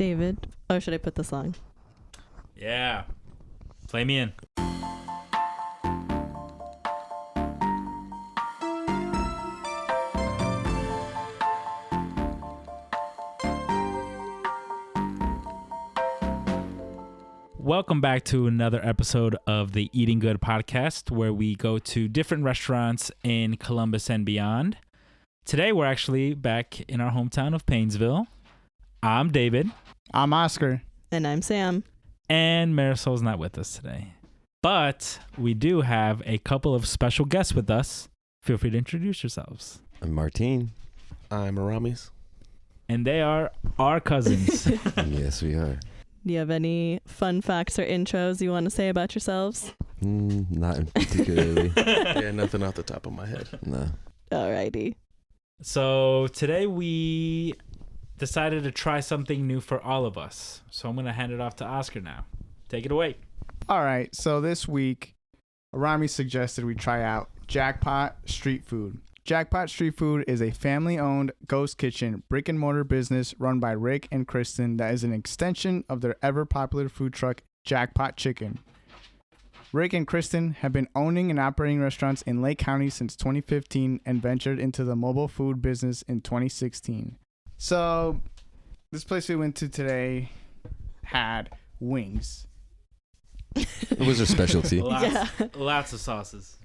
David. Oh, should I put the song? Yeah. Play me in. Welcome back to another episode of the Eating Good podcast, where we go to different restaurants in Columbus and beyond. Today, we're actually back in our hometown of Painesville. I'm David. I'm Oscar. And I'm Sam. And Marisol's not with us today. But we do have a couple of special guests with us. Feel free to introduce yourselves. I'm Martin. I'm Aramys. And they are our cousins. Yes, we are. Do you have any fun facts or intros you want to say about yourselves? Not particularly. Yeah, nothing off the top of my head. No. Alrighty. So today we decided to try something new for all of us. So I'm going to hand it off to Oscar now. Take it away. All right, so this week, Aramys suggested we try out Jackpot Street Food. Jackpot Street Food is a family-owned ghost kitchen brick-and-mortar business run by Rick and Kristen that is an extension of their ever-popular food truck, Jackpot Chicken. Rick and Kristen have been owning and operating restaurants in Lake County since 2015 and ventured into the mobile food business in 2016. So, this place we went to today had wings. It was their specialty. Lots of sauces.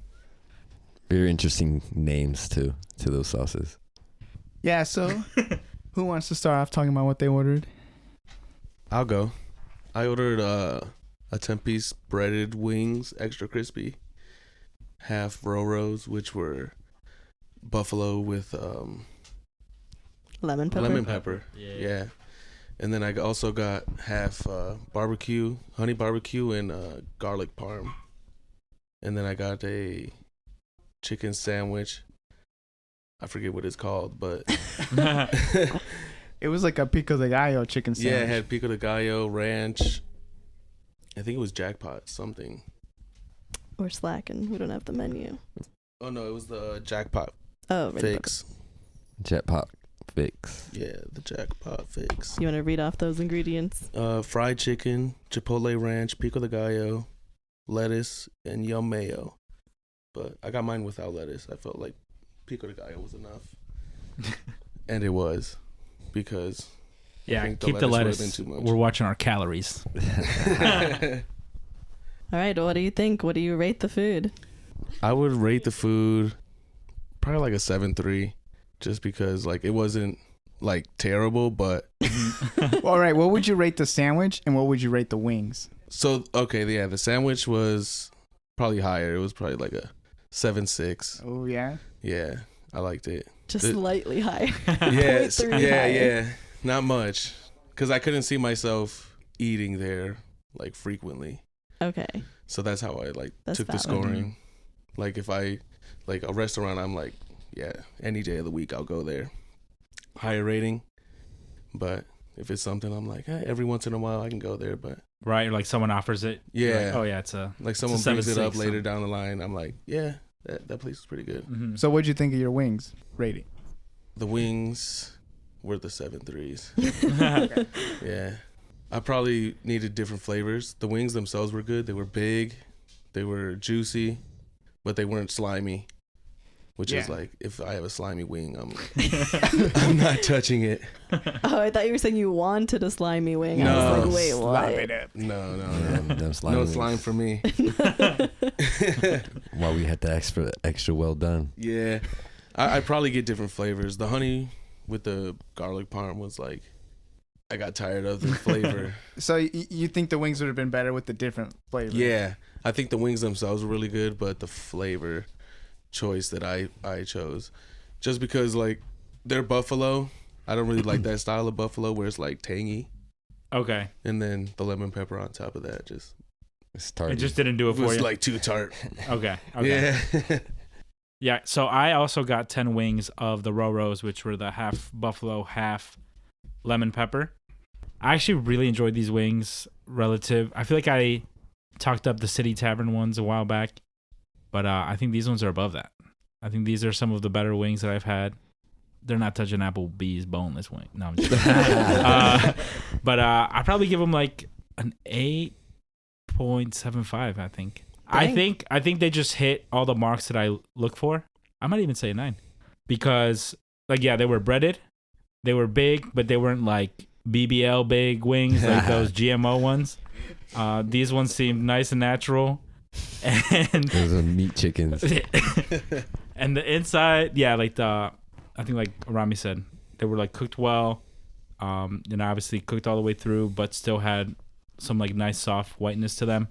Very interesting names too to those sauces. Yeah, so who wants to start off talking about what they ordered? I'll go. I ordered a 10-piece breaded wings, extra crispy, half Roros, which were buffalo with Lemon pepper. lemon pepper. Yeah. And then I also got half barbecue, honey barbecue, and garlic parm. And then I got a chicken sandwich. I forget what it's called, but It was like a pico de gallo chicken sandwich. yeah, it had pico de gallo, ranch. I think it was Jackpot something. We're slacking. We don't have the menu. Oh no, it was the Jackpot Oh, really? fix. Jackpot fix. Yeah, the Jackpot fix. You want to read off those ingredients? Fried chicken, chipotle ranch, pico de gallo, lettuce, and yum mayo. But I got mine without lettuce. I felt like pico de gallo was enough. And it was, because I think keep the lettuce lettuce. would've been too much. We're watching our calories. All right. What do you think? What do you rate the food? I would rate the food probably like a 7.3, just because like it wasn't like terrible, but All right, what would you rate the sandwich and what would you rate the wings? so okay, yeah, the sandwich was probably higher. It was probably like a 7.6. Oh, yeah? Yeah, I liked it. Just The- slightly high. Yes, 0.3 yeah, higher. yeah, not much, because I couldn't see myself eating there like frequently. Okay. So that's how I That's took the valid. scoring. Like if I like a restaurant, I'm like, yeah, any day of the week I'll go there. Higher rating. But if it's something I'm like, every once in a while I can go there. But Right? Like someone offers it. You're yeah, like, oh, yeah, it's a... like someone it's a brings it up 7.6, later so- down the line, I'm like, yeah, that place is pretty good. Mhm. So what'd you think of your wings rating? The wings were the 7.3s. Yeah. I probably needed different flavors. The wings themselves were good. They were big. They were juicy, but they weren't slimy. Which is Yeah. like, if I have a slimy wing, I'm like, I'm not touching it. Oh, I thought you were saying you wanted a slimy wing. I No. was like, wait, Slap what? it up. No, Them slimy no wings. slime for me. Why we had the extra well done. Yeah. I probably get different flavors. The honey with the garlic parm was like, I got tired of the flavor. So you think the wings would have been better with the different flavors? Yeah. I think the wings themselves were really good, but the flavor choice that I chose, just because like they're buffalo, I don't really like that style of buffalo where it's like tangy, Okay. and then the lemon pepper on top of that just It's tardy. It just didn't do it for was you. like too tart. Okay. Yeah. Yeah, so I also got 10 wings of the Roros, which were the half buffalo, half lemon pepper. I actually really enjoyed these wings relative. I feel like I talked up the City Tavern ones a while back, but I think these ones are above that. I think these are some of the better wings that I've had. They're not touching Applebee's boneless wing. No, I'm just But I'd probably give them like an 8.75. I think. Dang. I think they just hit all the marks that I look for. I might even say a 9 because like they were breaded, they were big, but they weren't like BBL big wings like those GMO ones. These ones seemed nice and natural, and Those are meat chickens. and the inside, like I think like Aramys said, they were like cooked well, and obviously cooked all the way through, but still had some like nice soft whiteness to them.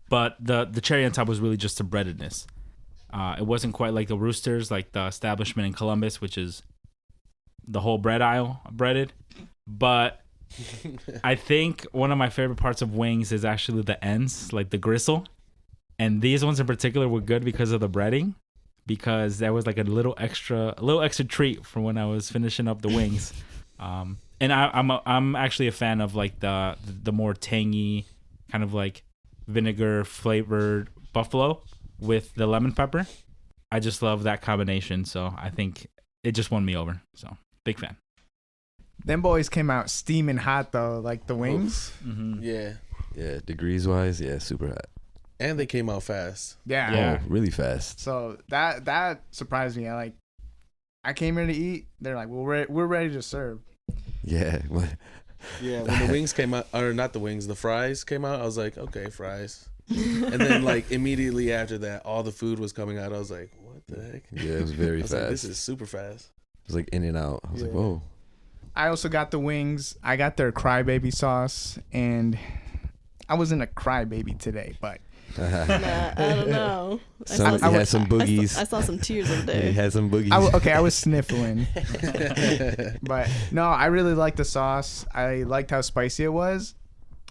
But the cherry on top was really just the breadedness. It wasn't quite like the Roosters, like the establishment in Columbus, which is the whole bread aisle breaded. But I think one of my favorite parts of wings is actually the ends, like the gristle. And these ones in particular were good because of the breading, because there was like a little extra treat for when I was finishing up the wings. And I'm actually a fan of like the more tangy kind of like vinegar flavored buffalo with the lemon pepper. I just love that combination, so I think it just won me over. So big fan. Them boys came out steaming hot though, like the wings. Mm-hmm. Yeah. Yeah, degrees wise, super hot. And they came out fast. Yeah. Oh, really fast. So that surprised me. I came here to eat. They're like, we're ready to serve. Yeah. Yeah, when the wings came out, or not the wings, the fries came out, I was like, okay, fries. And then like immediately after that, all the food was coming out. I was like, what the heck? Yeah, it was very I was fast. like, this is super fast. It was like in and out. I was like, Yeah. whoa. I also got the wings. I got their crybaby sauce, and I wasn't a crybaby today, but Nah, I don't know. He I had some boogies. I saw some tears over He there. had some boogies. I was sniffling. But no, I really liked the sauce. I liked how spicy it was.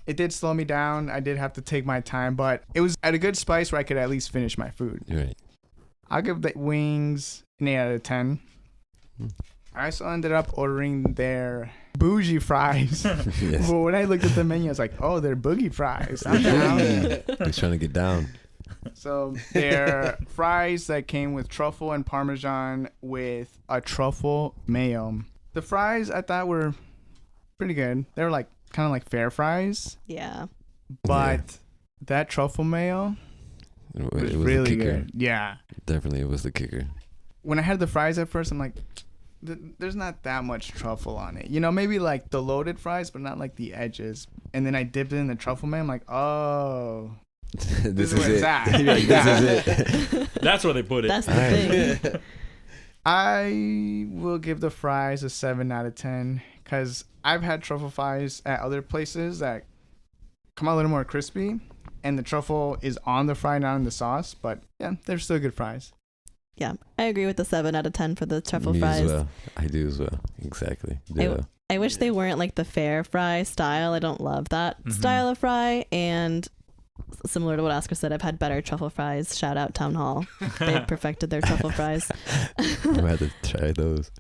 It did slow me down. I did have to take my time, but it was at a good spice where I could at least finish my food. Right. I'll give the wings an 8 out of 10. I also ended up ordering their bougie fries. Yes. But when I looked at the menu, I was like, oh, they're boogie fries. I'm down. He's trying to get down. So they're fries that came with truffle and Parmesan with a truffle mayo. The fries I thought were pretty good. They were like kind of like fair fries, Yeah. but that truffle mayo It was was really the kicker. good. Yeah. Definitely, it was the kicker. When I had the fries at first, I'm like, there's not that much truffle on it. You know, maybe like the loaded fries, but not like the edges. And then I dipped it in the truffle mayo. I'm like, oh, this is where it's at. You're like, this is it. That's where they put it. That's the Alright. thing. I will give the fries a 7 out of 10 because I've had truffle fries at other places that come out a little more crispy, and the truffle is on the fry, not in the sauce. But yeah, they're still good fries. Yeah, I agree with the 7 out of 10 for the truffle Me fries. as well. I do as well. Exactly. Yeah. I wish they weren't like the fair fry style. I don't love that Mhm. style of fry. And similar to what Oscar said, I've had better truffle fries. Shout out Town Hall. They perfected their truffle fries. I'm gonna have to try those.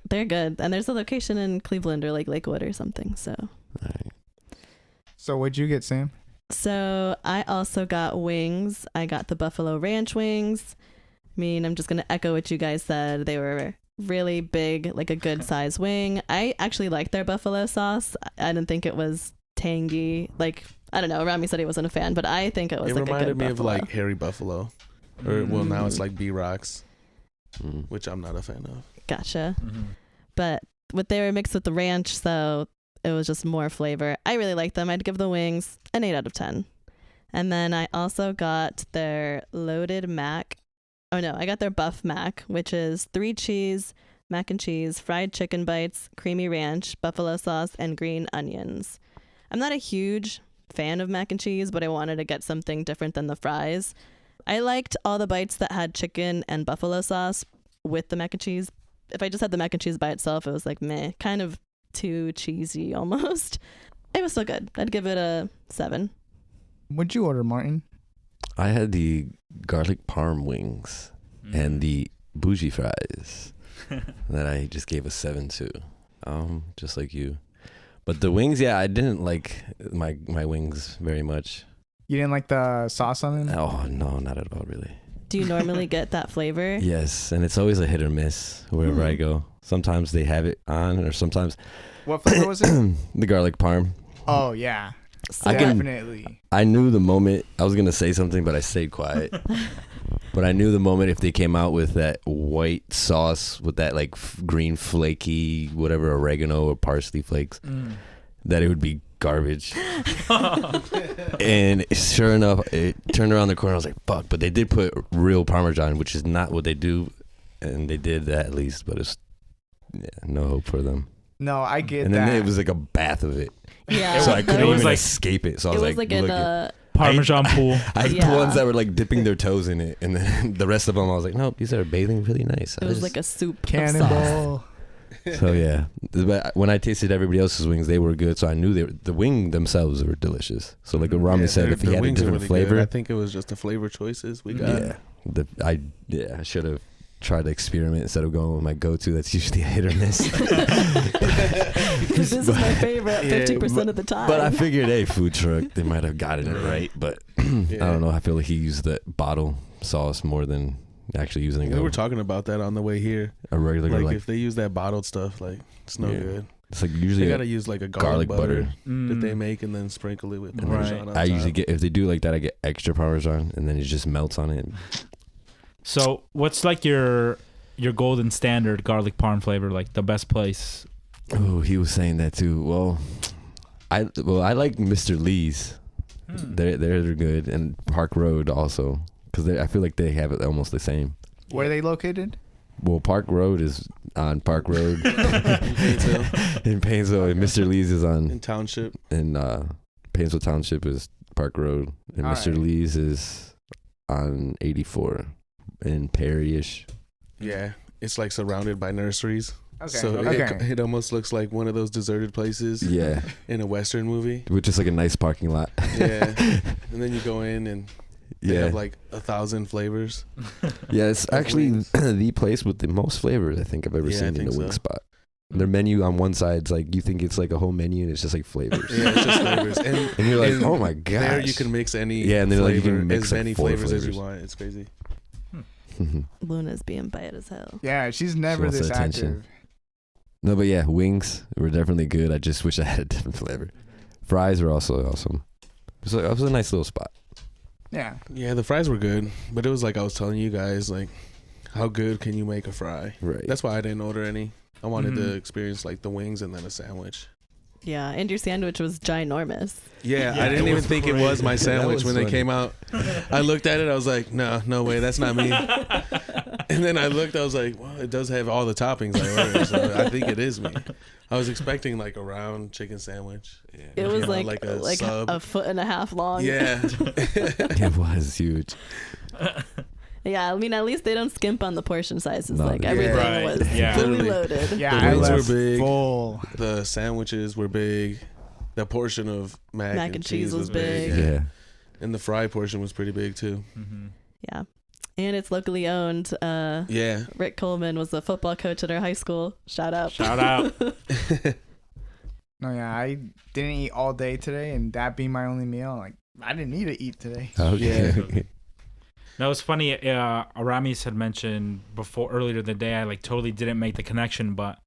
They're good. And there's a location in Cleveland or like Lakewood or something. So All right. So what'd you get, Sam? So I also got wings. I got the Buffalo Ranch wings. I mean, I'm just going to echo what you guys said. They were really big, like a good size wing. I actually liked their buffalo sauce. I didn't think it was tangy. Like, I don't know. Rami said he wasn't a fan, but I think it was It like a good reminded me buffalo. of like Hairy Buffalo. Or, well, now it's like B-Rocks, which I'm not a fan of. Gotcha. Mhm. But they were mixed with the ranch, so it was just more flavor. I really liked them. I'd give the wings an 8 out of 10. And then I also got their loaded mac. Oh no, I got their buff mac, which is 3 cheese, mac and cheese, fried chicken bites, creamy ranch, buffalo sauce, and green onions. I'm not a huge fan of mac and cheese, but I wanted to get something different than the fries. I liked all the bites that had chicken and buffalo sauce with the mac and cheese. If I just had the mac and cheese by itself, it was like meh, kind of too cheesy almost. It was still good. I'd give it a 7. What'd you order, Martin? I had the garlic parm wings and the bougie fries that I just gave a 7 to. Just like you. But the wings, yeah, I didn't like my wings very much. You didn't like the sauce on them? Oh, no, not at all, really. Do you normally get that flavor? Yes, and it's always a hit or miss wherever I go. Sometimes they have it on, or sometimes What flavor was it? the garlic parm. Oh yeah, I can- definitely. I knew the moment I was gonna say something, but I stayed quiet. But I knew the moment if they came out with that white sauce with that like green flaky whatever oregano or parsley flakes, that it would be garbage. And sure enough, it turned around the corner. I was like, "Fuck!" But they did put real Parmesan, which is not what they do, and they did that at least. But it's no hope for them. No, I get And that. then it was like a bath of it, Yeah. so I couldn't It was even like- escape it. So I It was was like look in at- a. Parmesan pool. I had Yeah. the ones that were like dipping their toes in it, and then the rest of them I was like, nope, these are bathing really nice. It was like a soup. Of sauce. Cannonball. So yeah, but when I tasted everybody else's wings, they were good. So I knew the wing themselves were delicious. So like what Rami said, if he had a different flavor, I think it was just the flavor choices we got. I should have tried to experiment instead of going with my go-to. That's usually a hit or miss. This is my favorite Yeah, 50% of the time. But I figured, hey, food truck, they might have gotten it right. But I don't know. I feel like he used the bottle sauce more than actually using We were talking about that on the way here. a regular Like if they use that bottled stuff, like it's no good. It's like They usually gotta use like a garlic butter that they make and then sprinkle it with And Parmesan on I usually top. get, if they do like that, I get extra Parmesan and then it just melts on it. So what's like your golden standard garlic parm flavor? Like the best place? Oh, he was saying that too. Well, I like Mr. Lee's. They're good, and Park Road also, because I feel like they have it almost the same. Where are they located? Well, Park Road is on Park Road Painesville. in Painesville, and Mr. Lee's is in on Township. Painesville Township is Park Road, and All Mr. right. Lee's is on 84 in Perry-ish. Yeah, it's like surrounded by nurseries. Okay. So okay. it almost looks like one of those deserted places Yeah, in a Western movie. which is like a nice parking lot. Yeah. And then you go in and they have like 1,000 flavors. Yeah, it's of actually wings. the place with the most flavors I think I've ever Yeah, I seen in think a wing so. spot. Their menu on one side, it's like you think it's like a whole menu, and it's just like flavors. Yeah, it's just flavors. And you're like, and oh my gosh. there you can mix any Yeah, and they're like, you flavor, can mix, as like, many 4 flavors as you flavors. want. It's crazy. Luna's being bite as hell. Yeah, she's never wants this the attention. active. No, but yeah, wings were definitely good. I just wish I had a different flavor. Fries were also awesome. It was a nice little spot. Yeah. Yeah, the fries were good, but it was like I was telling you guys, like, how good can you make a fry? Right. That's why I didn't order any. I wanted Mhm. to experience like the wings and then a sandwich. Yeah, and your sandwich was ginormous. Yeah, Yeah, I didn't it even was think it was crazy. my That sandwich was when they funny. came out. I looked at it, I was like, no way, that's not me. And then I looked, I was like, well, it does have all the toppings I ordered, so I think it is me. I was expecting like a round chicken sandwich. It was You know, like like a, a sub. foot and a half long. Yeah. It was huge. Yeah, I mean, at least they don't skimp on the portion sizes. No, Like they- everything Right, was yeah. fully Literally. loaded. Yeah, The I wings were left big. full. The sandwiches were big. The portion of mac and cheese was big. Yeah. And the fry portion was pretty big too. Mm-hmm. Yeah. And it's locally owned. Yeah. Rick Coleman was the football coach at our high school. Shout out. Shout out. No, yeah, I didn't eat all day today, and that being my only meal, like I didn't need to eat today. Okay. No, it's funny. Aramys had mentioned earlier in the day. I like totally didn't make the connection, but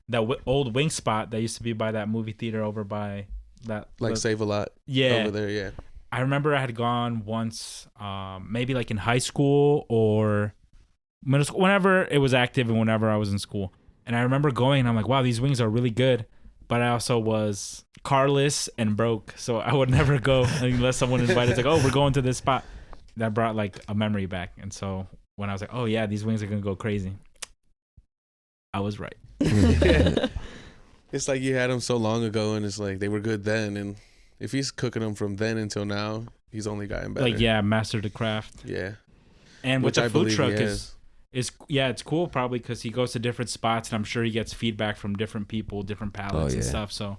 that old wing spot that used to be by that movie theater over by that Like Save a Lot yeah. over there, yeah. I remember I had gone once, maybe like in high school or middle school, whenever it was active and whenever I was in school. And I remember going and I'm like, wow, these wings are really good. But I also was carless and broke, so I would never go unless someone invited. It's like, oh, we're going to this spot. That brought like a memory back. And so when I was like, oh yeah, these wings are gonna go crazy, I was right. It's like you had them so long ago, and it's like they were good then. And if he's cooking them from then until now, he's only gotten better. Like yeah, master the craft. Yeah. And with Which the I food believe truck he is it's cool probably because he goes to different spots and I'm sure he gets feedback from different people, different palates and yeah. stuff. So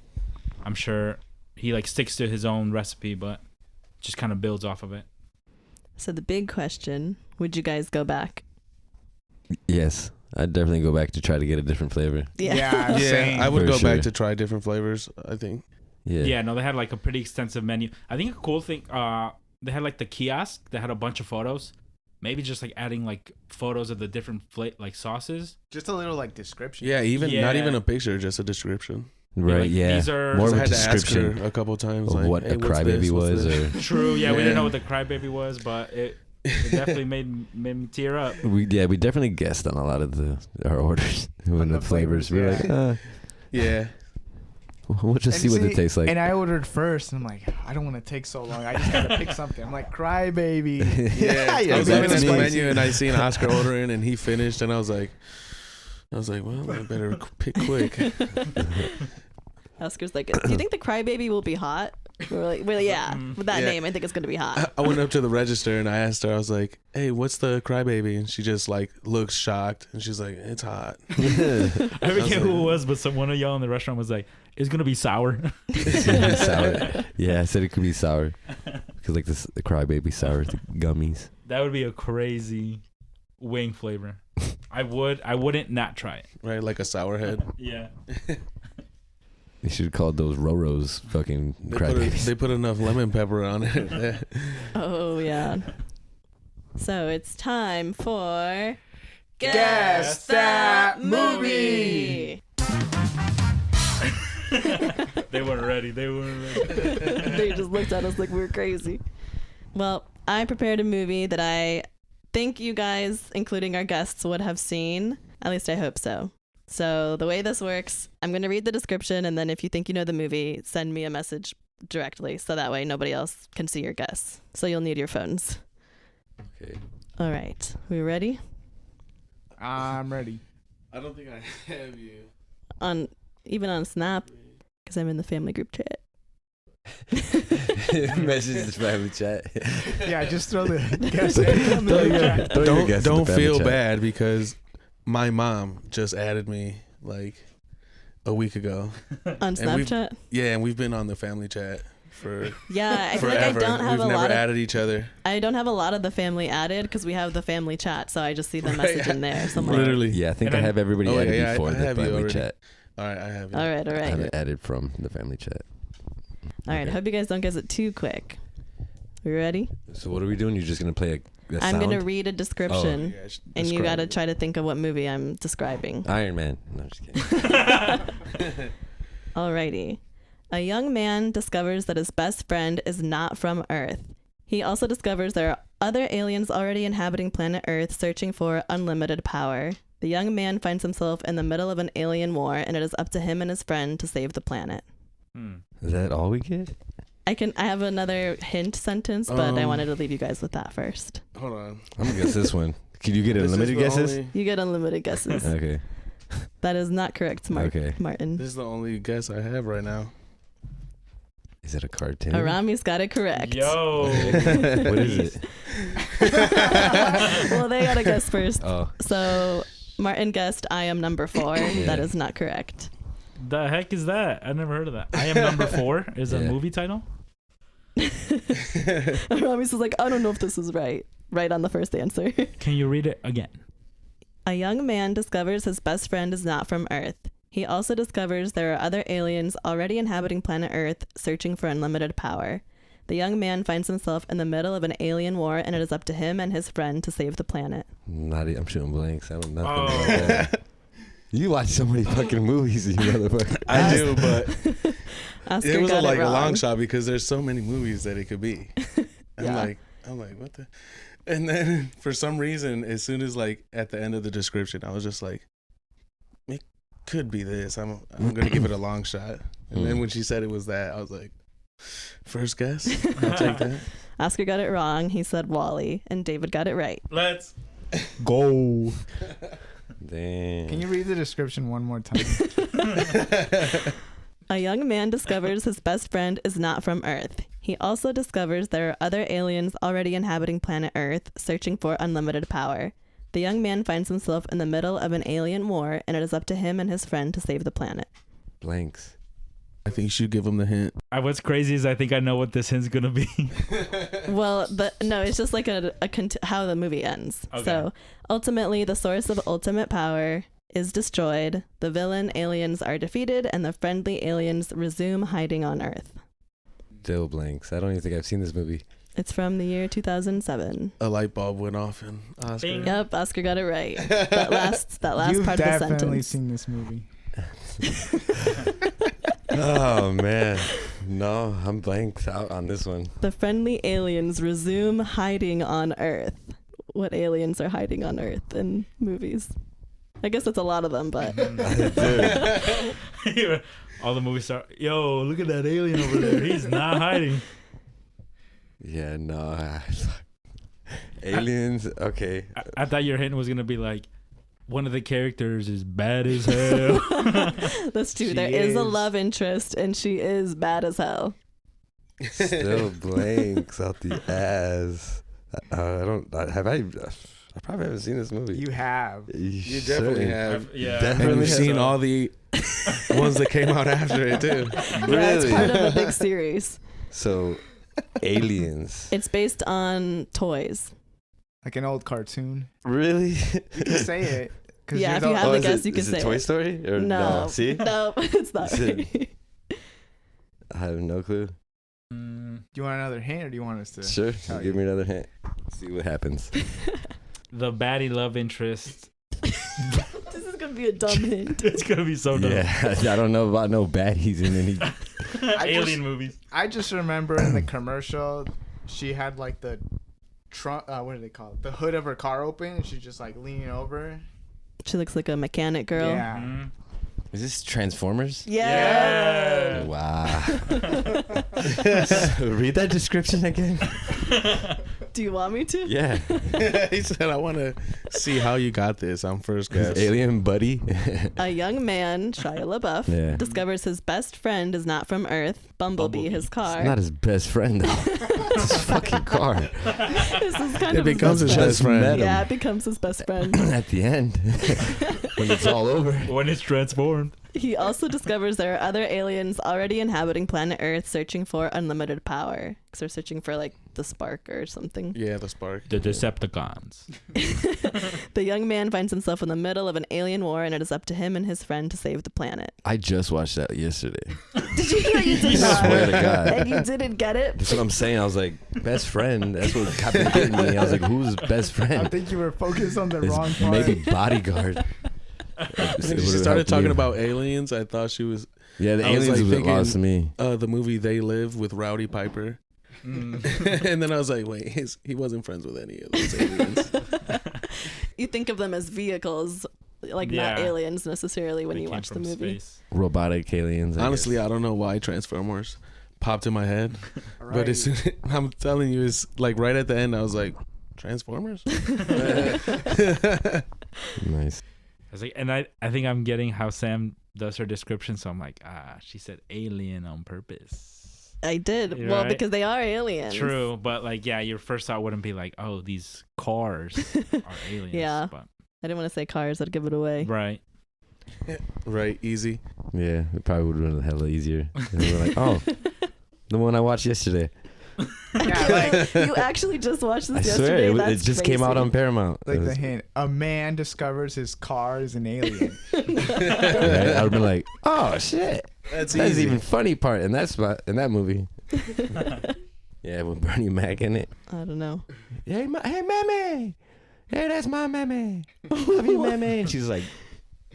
I'm sure he like sticks to his own recipe, but just kind of builds off of it. So the big question, would you guys go back? Yes. I'd definitely go back to try to get a different flavor. Yeah, same. I would For go sure. back to try different flavors, I think. Yeah. Yeah, no, they had like a pretty extensive menu. I think a cool thing, they had like the kiosk that had a bunch of photos. Maybe just like adding like photos of the different like sauces. Just a little like description. Yeah, not Yeah. even a picture, just a description. Right, like, yeah. These are More I of a had to ask description her a couple times, of like, what hey, a what's crybaby this? What's was. this? Or true. Yeah, we Yeah. didn't know what the crybaby was, but it definitely made me tear up. we definitely guessed on a lot of our orders when the flavors. We were like, Yeah. we'll just see what it tastes like. And I ordered first, and I'm like, I don't want to take so long. I just gotta pick something. I'm like, crybaby. Yeah, Yeah, I was that's looking at the me. menu and I seen Oscar ordering and he finished and I was like, well, I better pick quick. Oscar's like, do you think the crybaby will be hot? We're like, well, yeah, with that Yeah. name, I think it's gonna be hot. I went up to the register and I asked her, I was like, hey, what's the crybaby? And she just like looks shocked and she's like, it's hot. I forget who it was, but one of y'all in the restaurant was like, "It's gonna be sour." It's gonna be sour. Yeah, I said it could be sour because like the crybaby sour the gummies. That would be a crazy wing flavor. I wouldn't not try it. Right, like a sour head. Yeah. You should have called those Roros fucking crybabies. They put enough lemon pepper on it. Oh yeah. So it's time for Guess That Movie. They weren't ready. They just looked at us like we were crazy. Well, I prepared a movie that I think you guys, including our guests, would have seen. At least I hope so. So the way this works, I'm going to read the description, and then if you think you know the movie, send me a message directly, so that way nobody else can see your guess. So you'll need your phones. Okay. All right. We ready? I'm ready. I don't think I have you. Even on Snap, because I'm in the family group chat. Message the family chat. Yeah, just throw the guess in the chat. Don't feel bad because my mom just added me like a week ago. On Snapchat? Yeah, and we've been on the family chat for Yeah, I feel like forever. I don't have We've a never lot of added each other. I don't have a lot of the family added because we have the family chat, so I just see the Right. message in there. So I'm like, Literally. Yeah, I think And I then- have everybody Oh, added yeah, before I the have you family already. chat. All right, I have you. all right, all I right. haven't added from the family chat. All right, I Okay. hope you guys don't guess it too quick. We ready? So what are we doing? You're just gonna play a I'm going to sound? read a description, Yeah, and you describe got to it. try to think of what movie I'm describing. Iron Man. No, I'm just kidding. Alrighty. A young man discovers that his best friend is not from Earth. He also discovers there are other aliens already inhabiting planet Earth searching for unlimited power. The young man finds himself in the middle of an alien war, and it is up to him and his friend to save the planet. Is that all we get? I have another hint sentence, but I wanted to leave you guys with that first. Hold on. I'm gonna guess this one. Can you get This is unlimited the guesses? only- You get unlimited guesses. Okay. That is not correct, Okay. Martin. This is the only guess I have right now. Is it a cartoon? Aramys got it correct. Yo. What is it? Well, they got to guess first. Oh. So Martin guessed I Am Number 4. That is not correct. The heck is that? I never heard of that. I Am Number 4 is a Yeah. movie title. Aramys was like, I don't know if this is right. Right on the first answer. Can you read it again? A young man discovers his best friend is not from Earth. He also discovers there are other aliens already inhabiting planet Earth searching for unlimited power. The young man finds himself in the middle of an alien war, and it is up to him and his friend to save the planet. I'm shooting blanks. I don't know nothing Oh. about that. You watch so many fucking movies, you motherfucker. I do, but Oscar it was got like it a wrong. long shot because there's so many movies that it could be. Yeah. I'm like, what the? And then for some reason, as soon as like at the end of the description, I was just like, it could be this. I'm gonna give it a long shot. And then when she said it was that, I was like, first guess, I'll take that. Oscar got it wrong. He said Wall-E, and David got it right. Let's go. Damn. Can you read the description one more time? A young man discovers his best friend is not from Earth. He also discovers there are other aliens already inhabiting planet Earth, searching for unlimited power. The young man finds himself in the middle of an alien war, and it is up to him and his friend to save the planet. Blanks. I think you should give him the hint. What's crazy is I think I know what this hint's gonna be. Well, no, it's just like how the movie ends. Okay. So, ultimately, the source of ultimate power is destroyed, the villain aliens are defeated, and the friendly aliens resume hiding on Earth. Still blanks. I don't even think I've seen this movie. It's from the year 2007. A light bulb went off in Oscar. Bing. Yep, Oscar got it right. That last You've part of the definitely sentence. seen this movie. Oh man, no, I'm blanked out on this one. The friendly aliens resume hiding on Earth. What aliens are hiding on Earth in movies? I guess it's a lot of them, but All the movies start. Yo, look at that alien over there. He's not hiding. Yeah, no. Aliens. Okay. I thought your hint was gonna be like, one of the characters is bad as hell. that's true. She There is a is. love interest, and she is bad as hell. Still blanks out the ass. I don't. I probably haven't seen this movie. You have. You definitely have. Yeah. And Definitely you've seen so. all the ones that came out after it too. Yeah, it's part of a big series. So, aliens. It's based on toys. Like an old cartoon. Really? You can say it. 'cause Yeah, you're if you the- have the is guess, it, you can is say it Toy it. Story? Or No. See? No, it's not. Is it- right. I have no clue. Mm, Do you want another hint or do you want us to? Sure. tell Give you? me another hint. See what happens. the baddie love interest. This is gonna be a dumb hint. It's gonna be so dumb. Yeah, I don't know about no baddies in any. Alien just- movies. I just remember in the commercial, she had like the trunk. What do they call it? The hood of her car open, and she's just like leaning over. She looks like a mechanic girl. Yeah. Mm. Is this Transformers? Yeah. Wow. Read that description again. Do you want me to? Yeah. He said, "I want to see how you got this." I'm first His guess. alien buddy. A young man, Shia LaBeouf, Yeah. discovers his best friend is not from Earth, Bumblebee, his car. It's not his best friend though. It's his fucking car. This is kind It of becomes his Just best friend. met him. Yeah, it becomes his best friend. At the end, when it's all over. When it's transformed. He also discovers there are other aliens already inhabiting planet Earth searching for unlimited power. Because they're searching for like the spark or something. Yeah, the spark. The Decepticons. The young man finds himself in the middle of an alien war, and it is up to him and his friend to save the planet. I just watched that yesterday. Did you hear you did I not? swear to God. And you didn't get it? That's what I'm saying. I was like, best friend. That's what kept getting me. I was like, who's best I friend? think you were focused on the It's wrong part. maybe bodyguard. When she started talking about aliens, I thought she was Yeah, the I was, aliens like, was thinking- lost to me. the movie They Live with Rowdy Piper. Mm. And then I was like, wait, he wasn't friends with any of those aliens. You think of them as vehicles, like not Yeah. aliens necessarily when They you came watch the from movie. space. Robotic aliens. I Honestly, guess. I don't know why Transformers popped in my head. Right. But as soon I'm telling you, it's like right at the end, I was like, Transformers? Nice. I was like, and I think I'm getting how Sam does her description. So I'm like, she said alien on purpose. I did. You're Well, right. because they are aliens. True, but like, yeah, your first thought wouldn't be like, oh, these cars are aliens. Yeah. But, I didn't want to say cars. I'd give it away. right. Right, easy. Yeah, it probably would have been hella easier. And we were like, oh, the one I watched yesterday. Yeah, like, You actually just watched this I yesterday? swear, it That's just came out crazy. on Paramount. like It the was- hint. A man discovers his car is an alien. right? I would have been like, oh shit, That's that's easy. even funny part in that spot in that movie. Yeah, with Bernie Mac in it. I don't know. Hey, hey, mammy. Hey, that's my mammy. Love you, mammy. And she's like,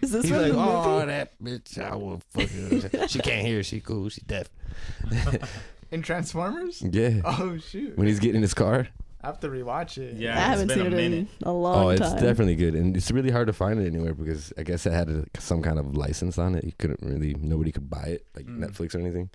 Is this he's from like, the oh, movie? that bitch, I will fuck her. She can't hear. She cool. She deaf. In Transformers? Yeah. Oh shoot. When he's getting in his car. I have to rewatch it. Yeah. I haven't it's seen been it a in minute. a long Oh, it's time. definitely good, and it's really hard to find it anywhere because I guess it had some kind of license on it. You couldn't really, nobody could buy it, like Netflix or anything.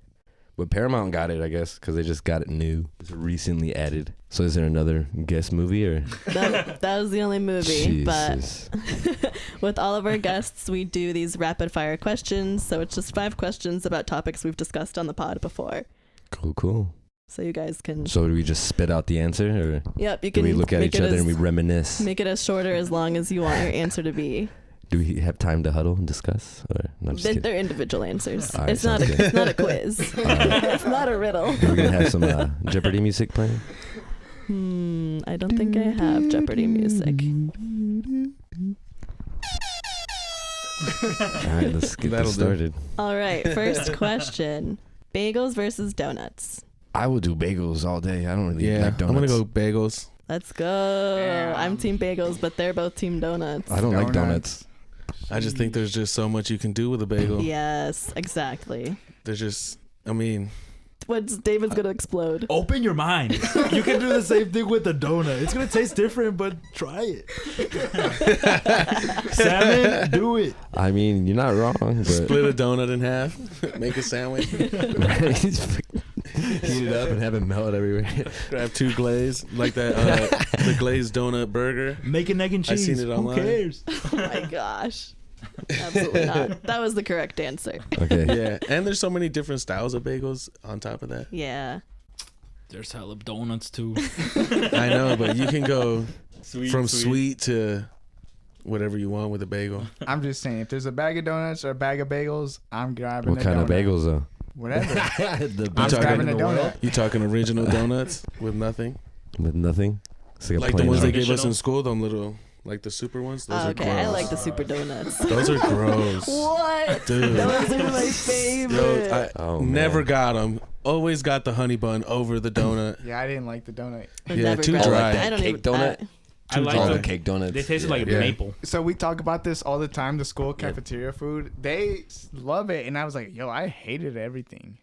But Paramount got it, I guess, because they just got it new. It's recently added. So is there another guest movie or? that was the only movie. Jesus. But with all of our guests, we do these rapid fire questions. So it's just 5 questions about topics we've discussed on the pod before. Cool. So you guys can. So do we just spit out the answer, or Yep, you do can. we look at make each it other as- and we reminisce? Make it as shorter as long as you want your answer to be. Do we have time to huddle and discuss? Or no, just kidding. They're individual answers. All right, It's not sounds a. good. It's not a quiz. All right. It's not a riddle. We're gonna have some Jeopardy music playing. I don't think I have Jeopardy music. All right, let's get That'll this do. started. All right, first question: bagels versus donuts. I would do bagels all day. I don't really Yeah, like donuts. I'm going to go bagels. Let's go. Damn. I'm team bagels, but they're both team donuts. I don't like donuts. I just think there's just so much you can do with a bagel. Yes, exactly. They're just, I mean, What's David's gonna explode? Open your mind. You can do the same thing with the donut. It's gonna taste different, but try it. Salmon, do it. I mean, you're not wrong, but split a donut in half, make a sandwich, heat it up and have it melt everywhere. grab 2 glaze, like that, the glazed donut burger. Make an egg and I cheese. seen it Who online. cares? Oh my gosh. Absolutely not. That was the correct answer. Okay. Yeah, and there's so many different styles of bagels on top of that. Yeah. There's hella donuts too. I know, but you can go Sweet, from sweet to whatever you want with a bagel. I'm just saying, if there's a bag of donuts or a bag of bagels, I'm grabbing What a kind donut. of bagels though? Whatever. The I'm talking grabbing a in the donut. You talking original donuts with nothing? with nothing. It's Like the plain ones they donut. gave us Traditional? in school, them little, like the super ones. Those Oh, are okay, gross. I like the super donuts. Those are gross. What? Dude. Those are my favorite. Yo, I Oh, man. never got them. Always got the honey bun over the donut. Yeah, I didn't like the donut. I've yeah, never too grabbed dry. it. I don't Cake even. donut? I like All dry. the cake donuts. They tasted yeah. like Yeah. maple. So we talk about this all the time, the school Yeah. cafeteria food. They love it. And I was like, yo, I hated everything.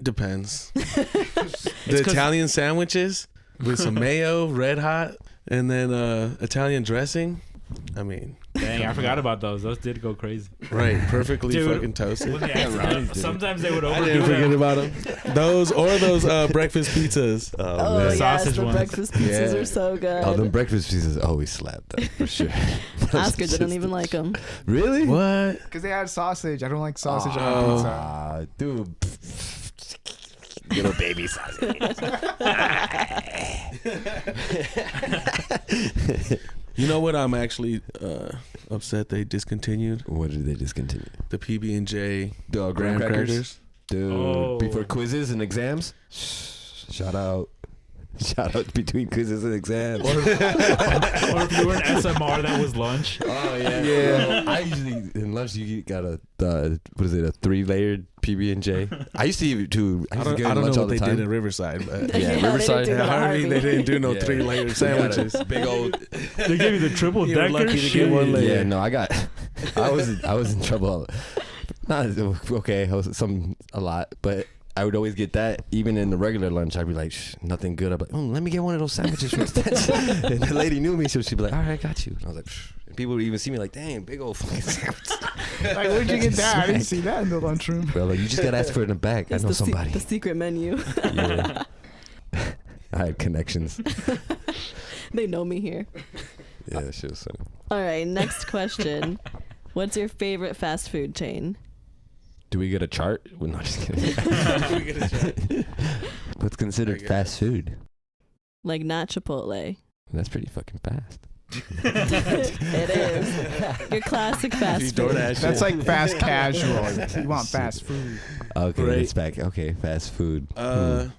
Depends. It's The 'cause- Italian sandwiches with some mayo, red hot, and then Italian dressing. I mean, Dang, I forgot about those. Those did go crazy. right, perfectly Dude. fucking toasted. When they accidentally- sometimes they would I overdo didn't forget them. about them. Those or those breakfast pizzas. Oh, man. yes, Sausage the ones. breakfast pizzas Yeah. are so good. Oh, them breakfast pieces always slap though, for sure. Oscar didn't even like them. Really? What? Because they had sausage. I don't like sausage on Oh. pizza. Ah, dude. Little baby sausage. You know what? I'm actually upset they discontinued What did they discontinue? the PB&J Dog graham crackers. Dude, Oh. before quizzes and exams? Shout out. Shout out between quizzes and exams. Or if you were an SMR, that was lunch. Oh yeah, Yeah. I usually in lunch you got a what is it, a 3-layered PB&J? I used to eat it too. I I used to don't, get I don't lunch know all what the they time. did in Riverside, but Yeah, they Riverside. didn't do the Harvey, they didn't do no Yeah. 3-layer You got a sandwiches. big old. They gave you the triple You were decker. lucky to get Shit. one layer. Yeah, no, I was in trouble. Not okay, I was a lot, but I would always get that. Even in the regular lunch, I'd be like, nothing good. I'm like, let me get one of those sandwiches from Stetson. And the lady knew me, so she'd be like, all right, I got you. And I was like, and people would even see me like, dang, big old fucking sandwich. Like, where'd you get that? I didn't see that in the lunchroom. Well, like, you just gotta ask for it in the back. I It's know the somebody. the secret menu. Yeah. I had connections. They know me here. Yeah, that shit was funny. All right, next question. What's your favorite fast food chain? Do we get a chart? Well, no, just kidding. What's considered fast food? Like not Chipotle. That's pretty fucking fast. It is. Your classic fast You food. DoorDash That's it. like fast casual. You want fast food. Okay, Right. it's back. Okay, fast food. I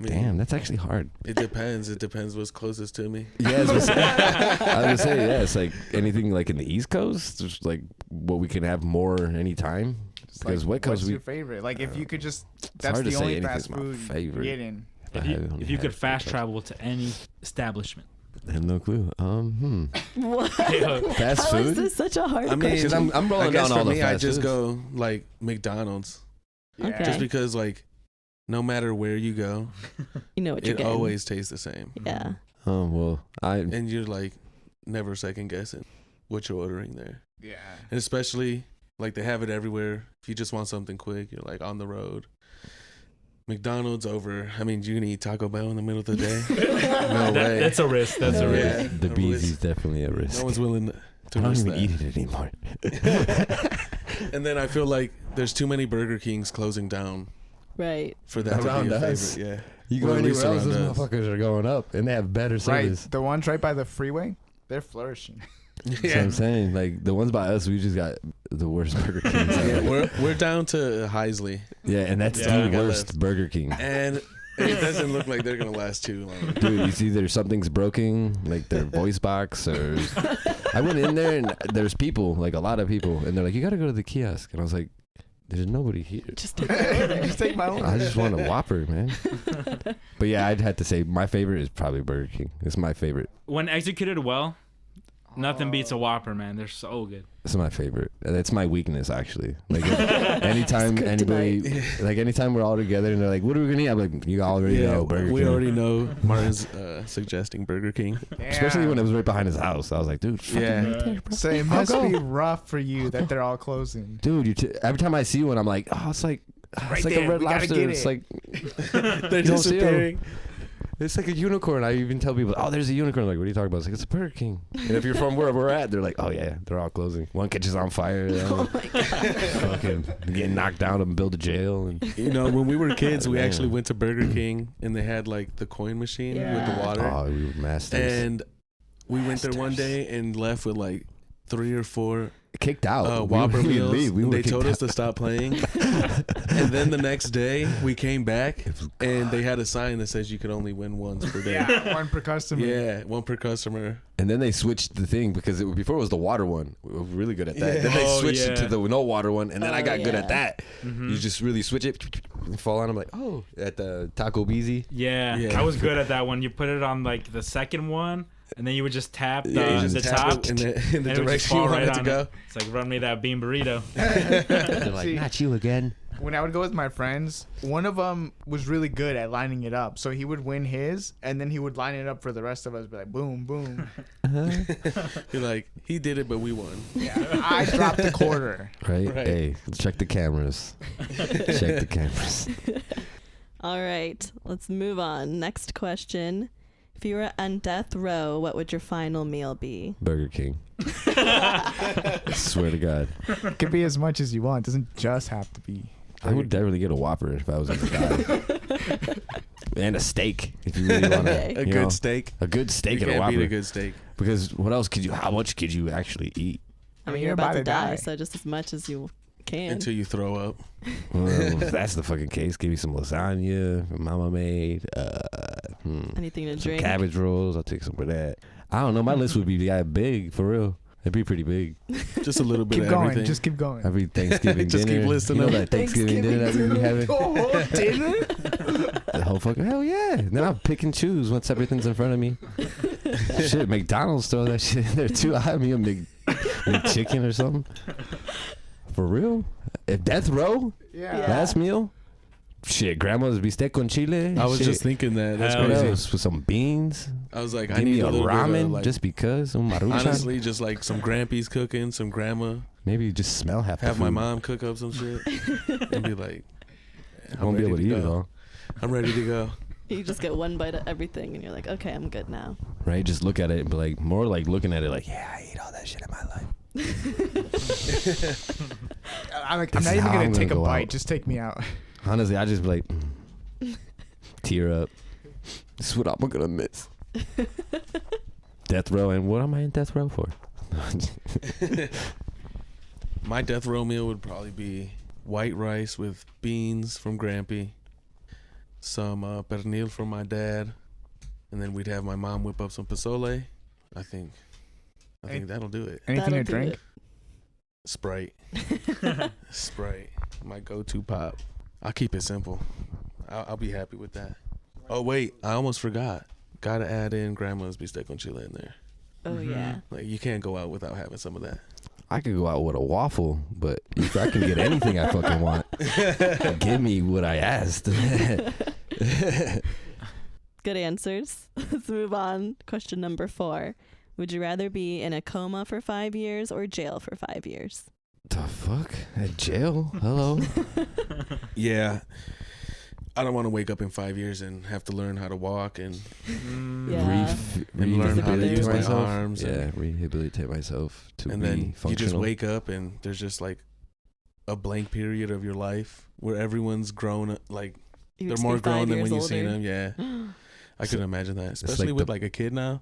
mean, Damn, that's actually hard. it depends. It depends what's closest to me. Yeah, I was gonna say, yeah, it's like anything like in the East Coast, just like what we can have more anytime. It's Because like, what comes what's we your favorite? Like, if you could just, that's hard to the say only anything's fast my food favorite. you're getting. If you could fast travel to any establishment. I have no clue. What? Fast How is food? this such a hard I mean, Because question? I'm I rolling guess down for all the me, fast I just foods. go like McDonald's, Okay. just because like no matter where you go, You know what you're it getting. always tastes the same, Yeah. Oh well, and you're like never second guessing what you're ordering there, Yeah. and especially like they have it everywhere. If you just want something quick, you're like on the road. McDonald's over. I mean, you gonna eat Taco Bell in the middle of the day? No way. That's a risk. That's a risk. Yeah. the BZ is definitely a risk. No one's willing to I don't risk even that. eat it anymore. And then I feel like there's too many Burger Kings closing down Right. for that Around to be a us. favorite. Yeah. You go Well, at least anywhere else, around those us. motherfuckers are going up, and they have better Right. service. The ones right by the freeway, they're flourishing. That's what I'm saying. Like the ones by us, we just got the worst Burger Kings Yeah, ever. we're down to Heisley, Yeah, and that's Yeah, the we got worst left. Burger King. and it doesn't look like they're gonna last too long. Dude, you see there's something's broken, like their voice box or I went in there and there's people, like a lot of people, and they're like, you gotta go to the kiosk. And I was like, there's nobody here. Just take my order. Just take my order. I just want a Whopper, man. But yeah, I'd have to say my favorite is probably Burger King. It's my favorite. When executed well, Nothing beats a Whopper, man. They're so good. This is my favorite. It's my weakness, actually. Like, anytime anybody, like, anytime we're all together and they're like, "What are we gonna eat?" I'm like, "You already know, Burger we King." already know. Martin's suggesting Burger King. Especially when it was right behind his house. I was like, "Dude, Yeah. right there, bro." So it must be rough for you that they're all closing. Dude, every time I see one, I'm like, "Oh, it's like Right like there, a red we gotta lobster. get It's it." like They're You don't see 'em. disappearing. it's like a unicorn." I even tell people, "Oh, there's a unicorn." Like, what are you talking about? It's like, it's a Burger King. And if you're from where we're at, they're like, "Oh yeah, they're all closing. One catches on fire. Oh my god. Fucking getting knocked down and build a jail." And You know, when we were kids, we Man. actually went to Burger King and they had like the coin machine with Yeah. the water. oh, we were masters. And we went there one day and left with like 3 or 4 Kicked out. Whopper we meals. leave. We were They told kicked us to stop playing. And then the next day we came back and they had a sign that says you could only win once per day. Yeah, one per customer. Yeah, one per customer. And then they switched the thing because before it was the water one. We were really good at that. Yeah. Then they Oh, switched it to yeah. the no water one, and then I Oh, got good yeah. at that. Mhm. You just really switch it, and fall on. I'm like, oh, at the Taco Beezy. Yeah, Yeah. I was good at that one. You put it on like the second one, and then you would just tap the, Yeah, you the just tap top. it in the and it would just direction you fall wanted right to on go. it. It's like, run me that bean burrito. They're like, See, not you again. when I would go with my friends, one of them was really good at lining it up. So he would win his, and then he would line it up for the rest of us. Be like, boom, boom. You're like, he did it, but we won. Yeah, I dropped a quarter. Right? Right. Hey, let's check the cameras. Check the cameras. All right, let's move on. Next question. If you were on death row, what would your final meal be? Burger King. Swear to God. It could be as much as you want. It doesn't just have to be. I would definitely get a Whopper if I was going to die. And a steak, if you really want Okay. to. A good steak. A good steak You and a can't Whopper. beat a good steak. Because what else could you, how much could you actually eat? I mean, you're about to die, so just as much as you can. Until you throw up. Well, if that's the fucking case, give me some lasagna mama made, Anything to some drink. cabbage rolls. I'll take some of that. I don't know. My list would be big, for real. It'd be pretty big. Just a little bit Keep of going. everything. Just keep going. Every Thanksgiving Just dinner. keep listing you know them. that Thanksgiving dinner that we be having? Oh, dinner? The whole fucking, hell yeah. Then I'll pick and choose once everything's in front of me. Shit, McDonald's throw that shit in there too. I have me a McChicken or something. For real? If death row, Yeah. last meal? Shit, grandma's bistec con chile. I was Shit. just thinking that. That's Hell What crazy. else? With some beans. I was like, I Give me need a a little ramen bit of, like, just because. Un maruchan. honestly, just like some grandpa's cooking, some grandma. Maybe you just smell half the Have my food. mom cook up some shit. And be like, I won't be able to eat it all. I'm ready to go. You just get one bite of everything, and you're like, okay, I'm good now. Right? Just look at it and be like, more like looking at it like, yeah, I ate all that shit in my life. I'm This not is even how going I'm to take a gonna go bite. out. Just take me out. Honestly, I just be like, tear up. This is what I'm gonna miss. Death row, and what am I in death row for? My death row meal would probably be white rice with beans from Grampy, some pernil from my dad, and then we'd have my mom whip up some pozole. I think that'll do it. Anything That'll to do drink? it. Sprite. Sprite. My go-to pop. I'll keep it simple. I'll be happy with that. Oh, wait. I almost forgot. Gotta add in grandma's bistec con chile in there. Oh, yeah. Like, you can't go out without having some of that. I could go out with a waffle, but if I can get anything I fucking want, give me what I asked. Good answers. Let's move on. Question number 4. Would you rather be in a coma for 5 years or jail for 5 years? The fuck? At jail? Hello? Yeah. I don't want to wake up in 5 years and have to learn how to walk and Yeah. and learn how to Rehabilitate use my myself. arms. Yeah, rehabilitate myself to And be then you functional. just wake up and there's just like a blank period of your life where everyone's grown up, like You they're just more be 5 grown than when years you've seen older. them. Yeah. I So- couldn't imagine that, it's especially like with the- like a kid now.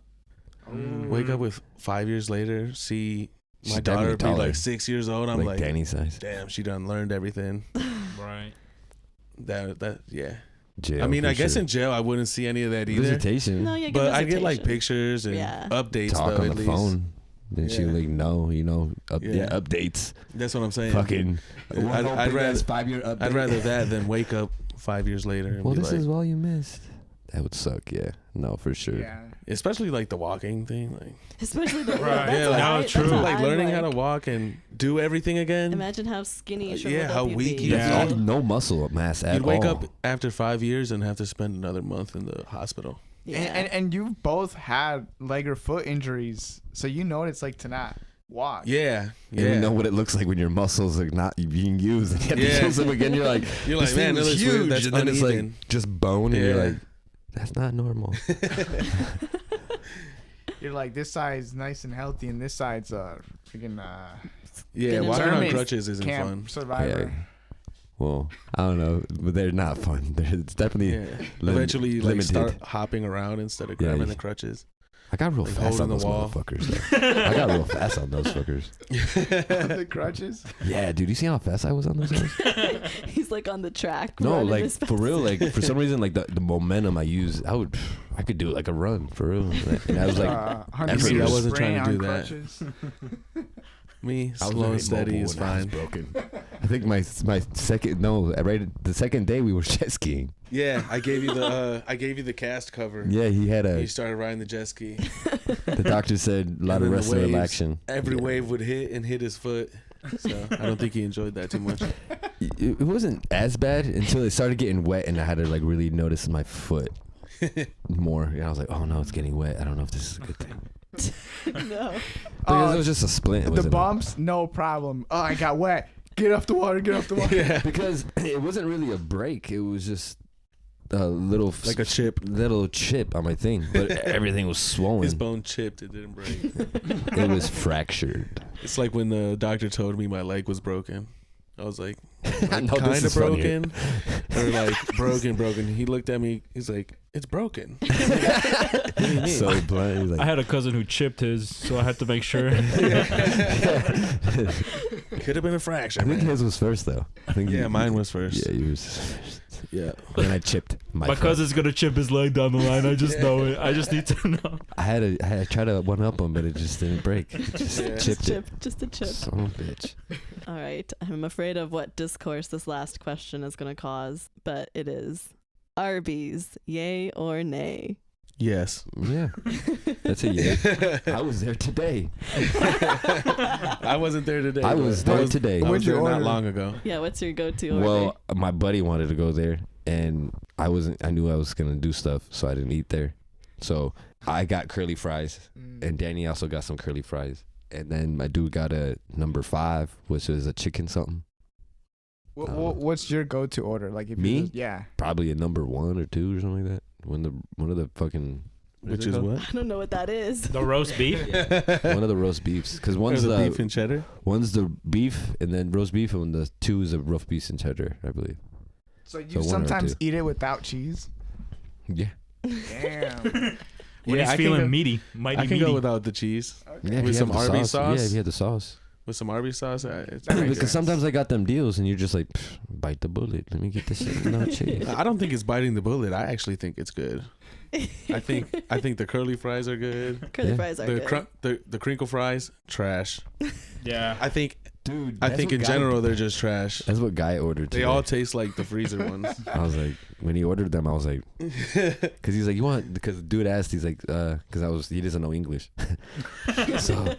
Mm. Wake up with 5 years later, see She's my daughter definitely be taller. like 6 years old. I'm like like, Danny size. damn, she done learned everything. Right. That yeah. Jail, I mean, for I guess sure. in jail I wouldn't see any of that either. Visitation. No, you get But I get like visitation. pictures and Yeah. updates Talk though, on at the least. phone. Then she Yeah. like, no, Yeah. updates. That's what I'm saying. Fucking. I'd rather 5-year update. I'd rather that than wake up 5 years later and Well, be this like, is all you missed. That would suck. Yeah. No, for sure. Yeah. Especially like the walking thing. Like, Especially the Right. that's Yeah, what like, no, that's true. what like I'm learning how to like. walk and do everything again. Imagine how skinny and Yeah, shriveled how up you'd weak be. you'd Yeah. feel. No muscle mass at You'd wake all. up after 5 years and have to spend another month in the hospital. Yeah. And you've both had leg or foot injuries, so you know what it's like to not walk. Yeah, And you know what it looks like when your muscles are not being used and you have to Yeah. use them again. You're like, You're this like, man, thing that was looks weird. huge. That's And then it's like uneven. just bone. And you're Yeah. like, that's not normal. You're like, this side's nice and healthy, and this side's freaking Yeah, Getting walking on Tournament crutches isn't camp fun. survivor. Well, I don't know, but they're not fun. It's definitely. Yeah. lim- Eventually, you like limited. start hopping around instead of Yeah, grabbing you- the crutches. I got real like fast on holding those the wall. motherfuckers. Though. I got real fast on those fuckers. The crutches. Yeah, dude, you see how fast I was on those guys? He's like on the track. No, running like as for fast real, as- like for some reason, like the momentum I use, I could do like a run for real. And I was like, 100 See, I meters wasn't trying to sprint do on that. crutches. Me, I was slow very and steady mobile is when I was fine. broken. I think my second the second day we were jet skiing. Yeah, I gave you the cast cover. Yeah, he had You a. started riding the jet ski. The doctor said a lot And of then the wrestling waves. action. Every Yeah. wave would hit and hit his foot. So I don't think he enjoyed that too much. It wasn't as bad until it started getting wet, and I had to like really notice my foot more. And I was like, oh no, it's getting wet. I don't know if this is a good thing. No. Because it was just a splint. It The wasn't a- bumps, no problem. Oh, I got wet. Get off the water. Get off the water. Yeah, because it wasn't really a break. It was just a little like a chip. little chip on my thing, but everything was swollen. His bone chipped. It didn't break. It was fractured. It's like when the doctor told me my leg was broken. I was like, I know this kind of is funnier. broken, or like broken. He looked at me. He's like, it's broken. What do you mean? So blunt. He was I like, had a cousin who chipped his, so I had to make sure. Could have been a fracture. I think man. his was first though. I think Yeah, mine was first. Yeah, yours was first. Yeah. Then I chipped my. My foot. cousin's gonna chip his leg down the line. I just know it. I just need to know. I had to try to one up him, but it just didn't break. It just Yeah. chipped it. Just a chip. Son of a bitch. All right. I'm afraid of what discourse this last question is going to cause, but it is Arby's, yay or nay? Yes. Yeah, that's a yeah. I was there today. I wasn't there today. I but was there today. I was What'd you there not order? long ago. Yeah, what's your go-to order? Well, my buddy wanted to go there, and I wasn't. I knew I was gonna do stuff, so I didn't eat there. So I got curly fries, and Danny also got some curly fries, and then my dude got a number 5, which is a chicken something. What's your go-to order? Like if Me? you just, yeah. Probably a number 1 or 2 or something like that. One of the fucking. Which is what? I don't know what that is. The roast beef. One of the roast beefs, because Or one's the the beef and cheddar. one's the beef and then roast beef, and the 2 is a roast beef and cheddar, I believe. So you So one or sometimes two. eat it without cheese. Yeah. Damn. When Yeah, he's I can feeling go- meaty, mighty I can meaty. go without the cheese. Yeah, if With you some have the Arby's sauce? Yeah, if you had the sauce. With some Arby's sauce, it's That makes Because sense. sometimes I got them deals, and you're just like, "Pff, bite the bullet. Let me get this shit without cheese. I don't think it's biting the bullet. I actually think it's good. I think the curly fries are good. Curly Yeah. fries are The good. the crinkle fries, trash. Yeah. I think Dude, I think in general they're just trash. That's what Guy ordered today. They all taste like the freezer ones. I was like, when he ordered them, I was like, because he's like, you want, because the dude asked, he's like, because he doesn't know English. So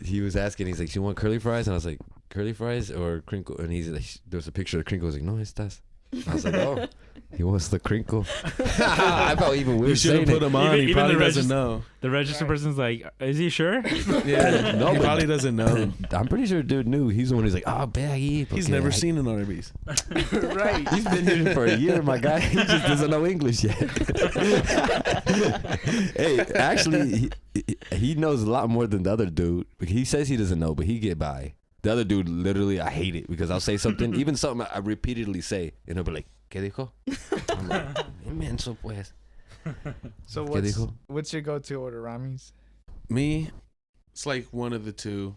he was asking, he's like, you want curly fries? And I was like, curly fries or crinkle? And he's like, there's a picture of crinkle. I was like, no, estas. I was like, oh, he wants the crinkle. I felt even weird You should have saying put it. them on. Even- He even probably the doesn't know. The register person's like, is he sure? Yeah, No, he but- probably doesn't know. I'm pretty sure dude knew. He's the one who's like, oh, baggy. He's never seen an Arby's. Right. He's been here for a year, my guy. He just doesn't know English yet. Hey, actually, he knows a lot more than the other dude. He says he doesn't know, but he get by. The other dude, literally, I hate it because I'll say something, even something I repeatedly say, and he'll be like, ¿Qué dijo? I'm like, inmenso pues. So ¿Qué dijo? what's your go-to order, Aramys? Me, it's like one of the two.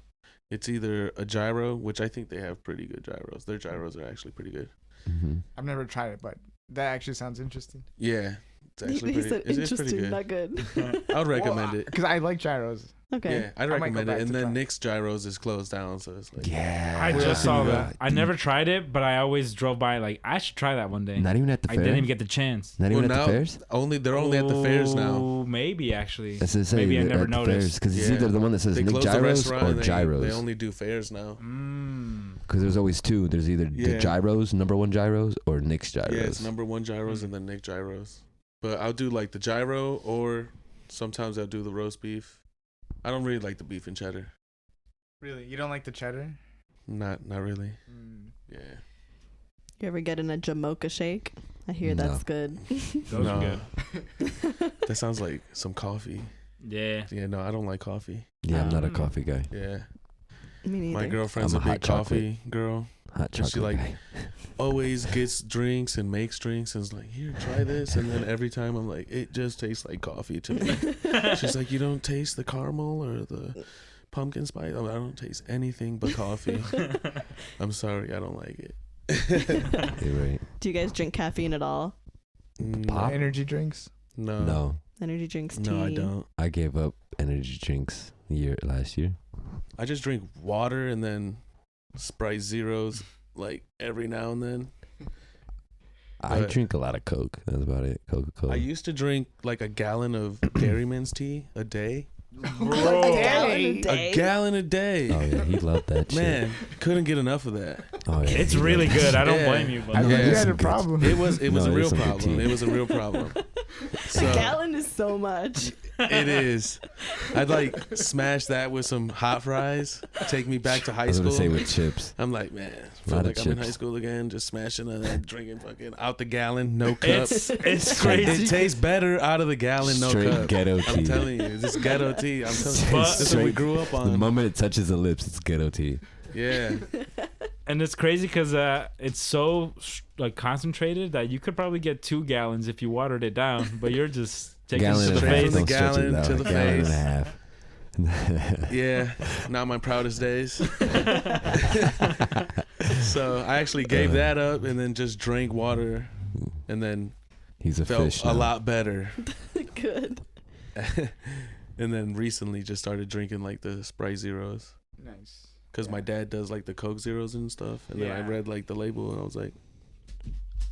It's either a gyro, which I think they have pretty good gyros. Their gyros are actually pretty good. Mm-hmm. I've never tried it, but that actually sounds interesting. Yeah. It's actually He pretty. said It's pretty interesting, good. not good. I would recommend it. Because I like gyros. Okay. Yeah, I'd I might go recommend back it. And to then try. Nick's Gyros is closed down, so it's like Yeah. I Where just else saw do you that. I never tried it, but I always drove by. Like, I should try that one day. Not even at the I fair. didn't even get the chance. Not even Well, at the now- fairs. they're only at the fairs now. Oh, maybe actually. That's what I say. Maybe I they're never at the noticed. because it's Yeah. either the one that says They Nick closed the Gyros restaurant or and they Gyros. only do fairs now. Because there's always two. There's either the Yeah. Gyros, number one Gyros, or Nick's Gyros. Yeah, it's number one gyros and then Nick Gyros. But I'll do like the gyro, or sometimes I'll do the roast beef. I don't really like the beef and cheddar. Really? You don't like the cheddar? Not really. Yeah. You ever get in a Jamocha shake? I hear No. that's good. Those No. are good. That sounds like some coffee. Yeah. Yeah, no, I don't like coffee. Yeah, I'm not a Mm. coffee guy. Yeah. Me neither. My girlfriend's I'm a a big hot chocolate. coffee girl. Hot And she, chocolate like, guy. Always gets drinks and makes drinks and is like, here, try this. And then every time I'm like, it just tastes like coffee to me. She's like, you don't taste the caramel or the pumpkin spice? I don't taste anything but coffee. I'm sorry, I don't like it. You're right. Do you guys drink caffeine at all? Pop? Energy drinks? No. No, Energy drinks, tea? No, I don't. I gave up energy drinks last year. I just drink water and then Sprite Zeros like every now and then. I But- drink a lot of Coke. That's about it. Coca-Cola. I used to drink like a gallon of Dairyman's tea a day. A gallon a day? A gallon a day. Oh yeah, he loved that shit. Man, couldn't get enough of that. Oh, yeah, It's he really loved that good. I don't Yeah. blame you. I But thought Yeah. you Some had a good- problem. It was No, a there's real some good problem. tea. It was a real problem. So A gallon is so much. it is. I'd like smash that with some hot fries. Take me back to I high was gonna school. say with chips. I'm like, man, A feel lot like of I'm in high chips. school again, just smashing and then drinking fucking out the gallon, no cup. it's crazy. It tastes better out of the gallon, no Straight cup. ghetto I'm tea. telling you, this ghetto tea. I'm telling you, But- this is what we Straight- grew up The on. moment it touches the lips, it's ghetto tea. Yeah, And it's crazy because it's so like concentrated that you could probably get 2 gallons if you watered it down, but you're just taking it Gallon to and the a half. face. The Don't stretch it gallon that to way. the Gallon face. and a half. yeah. Not my proudest days. So I actually gave that up and then just drank water, and then He's a felt fish. a now. lot better. Good. And then recently just started drinking like the Sprite Zeros. Nice. Because my dad does like the Coke Zeros and stuff. And then I Yeah. read like the label and I was like,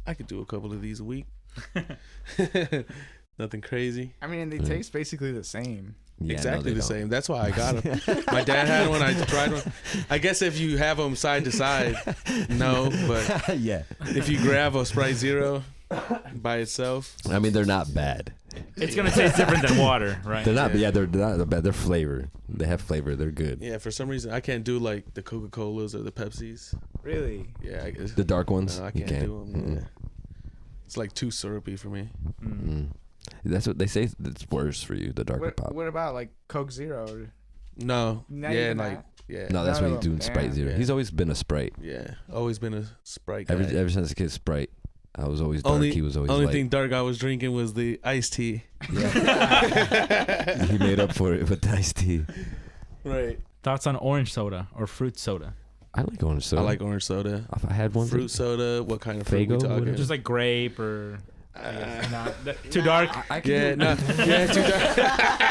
I could do a couple of these a week. Nothing crazy. I mean, and they Mm. taste basically the same. Yeah, no, Exactly they the don't. same. That's why I got them. My dad had one. I tried one. I guess if you have them side to side, no. But Yeah. if you grab a Sprite Zero by itself, I mean, they're not bad. It's gonna taste different than water, right? They're not. Yeah. Yeah, they're not bad. They're flavor. They have flavor. They're good. yeah, for some reason I can't do like the Coca-Colas or the Pepsis. Really? Yeah, I guess. The dark ones. No, I you can't do them. Yeah. It's like too syrupy for me. Mm. That's what they say. It's worse for you. The darker pop. What about like Coke Zero? No. Not yeah, even like that? yeah. No, that's None what of you do them. in Sprite Damn. Zero. Yeah. He's always been a Sprite. Yeah, always been a Sprite guy. Ever since a kid, Sprite. I was always dark. only He was always only light. thing dark I was drinking was the iced tea. He made up for it with the iced tea. Right. Thoughts on orange soda or fruit soda? I like orange soda. I like orange soda. If I had one, Fruit soda. What kind of fruit Faygo, we talking? whatever. Just like grape or Uh, too dark. I can yeah, do- no, yeah, too dark.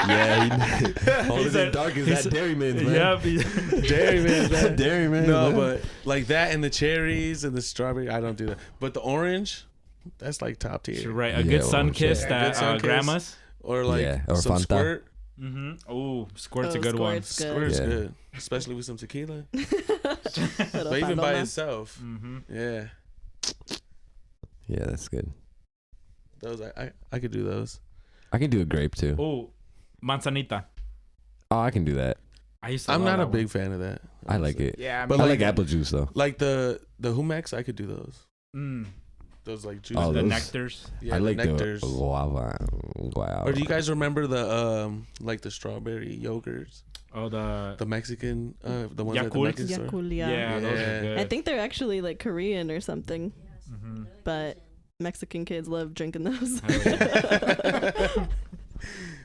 Yeah, all He this said- dark is he that said- Dairy Man's, man. Yep. Dairy Man. man. Dairy Man. No, man. but like that and the cherries and the strawberry, I don't do that. But the orange, that's like top tier. You're right. A Yeah, good sun orange, kiss yeah. that Good sun kiss. grandma's. Or like Yeah, or some Fanta. squirt. Mm-hmm. Ooh, squirt's a Oh, good one. Squirt's good. Squirt's Yeah. good, especially with some tequila. Little But even by paloma. itself, Mm-hmm. yeah, Yeah, that's good. those I could do those. I can do a grape too. Ooh, manzanita. Oh, I can do that. I used to. I'm love not a that big fan of that. I like honestly. it. Yeah, But I like- like apple juice though. Like the Humex, I could do those. one. Those like juices. Oh, The those- nectars. Yeah, I like the nectars. the guava. Or do you guys remember the like the strawberry yogurts? Oh, The Mexican, the ones at the Yakult? Mexican store. Yakulia. yeah, those Yeah. are good. I think they're actually like Korean or something, Mm-hmm. but Mexican kids love drinking those.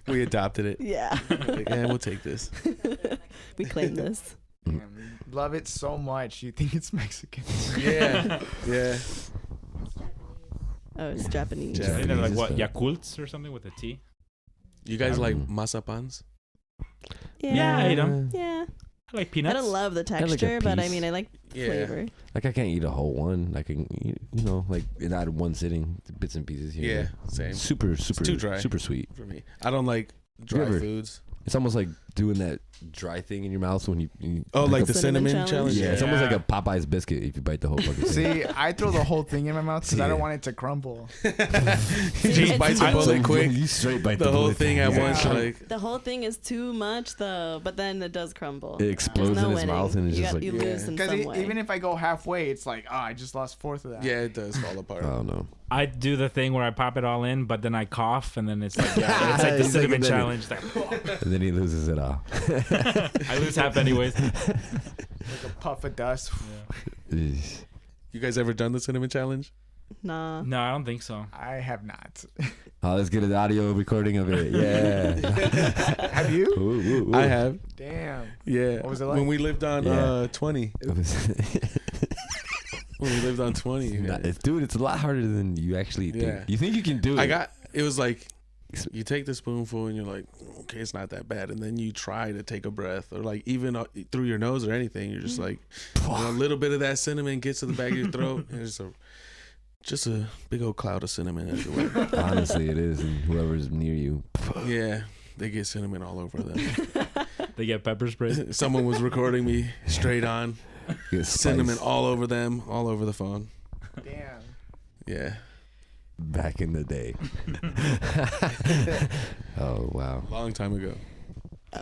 We adopted it. Yeah, Like, yeah, we'll take this. we claim this. Damn, love it so much. You think it's Mexican? Yeah, yeah. Oh, it's Japanese. Ja- I think they're like Japanese what is the- Yakults or something with a T. You guys like Mm. masapans? Yeah, I ate 'em. Yeah. I like I peanuts. don't love the like a texture, but I piece. mean, I like Yeah. flavor. Like I can't eat a whole one. I can, you know, like not in one sitting, bits and pieces here. Yeah, and there. same. Super too dry. super sweet. For me, I don't like dry ever- foods. It's almost like doing that dry thing in your mouth when you Oh, pick like up- the Cinnamon cinnamon challenge? challenge. yeah, it's almost like Yeah. a Popeye's biscuit if you bite the whole fucking thing. See, I throw the whole thing in my mouth because I don't Yeah. want it to crumble. He See, just it's bites a so- bullet quick. You straight bite The whole bullet thing at Yeah. once. Like The whole thing is too much, though, but then it does crumble. It explodes There's no in his winning. mouth and it's you just got, like, you Yeah. lose in Because some way. even if I go halfway, it's like, oh, I just lost a fourth of that. yeah, it does fall apart. oh no. I do the thing where I pop it all in, but then I cough, and then it's like, yeah, it's like the He's like, cinnamon and then- challenge. Like, And then he loses it all. I lose half anyways. Like a puff of dust. Eesh. You guys ever done the cinnamon challenge? Nah. No, I don't think so. I have not. Oh, let's get an audio recording of it. Yeah. Have you? Ooh, ooh, ooh. I have. Damn. Yeah. What was it like? When we lived on Yeah. 20. It was- When we lived on 20. Nah, dude, it's a lot harder than you actually think. Yeah. You think you can do it. It was like, you take the spoonful and you're like, okay, it's not that bad. And then you try to take a breath or like even through your nose or anything. You're just like, a little bit of that cinnamon gets to the back of your throat. And it's just a big old cloud of cinnamon everywhere. Honestly, it is. And whoever's near you. Yeah. They get cinnamon all over them. They get pepper spray. Someone was recording me straight on. Get Cinnamon spice. all over them, all over the phone. Damn. Yeah. Back in the day. Oh, wow. Long time ago.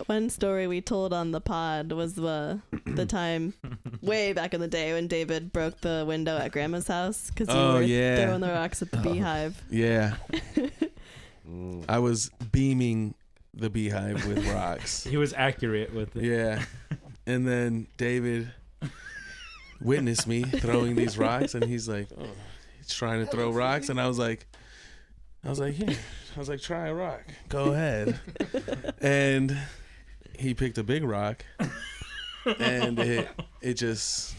One story we told on the pod was the time way back in the day when David broke the window at Grandma's house because you Oh, were yeah. throwing the rocks at the beehive. Yeah. Mm. I was beaming the beehive with rocks. He was accurate with it. Yeah. And then David witnessed me throwing these rocks and he's like, oh, he's trying to throw rocks. And I was like, here. I was like, try a rock. Go ahead. And he picked a big rock and it just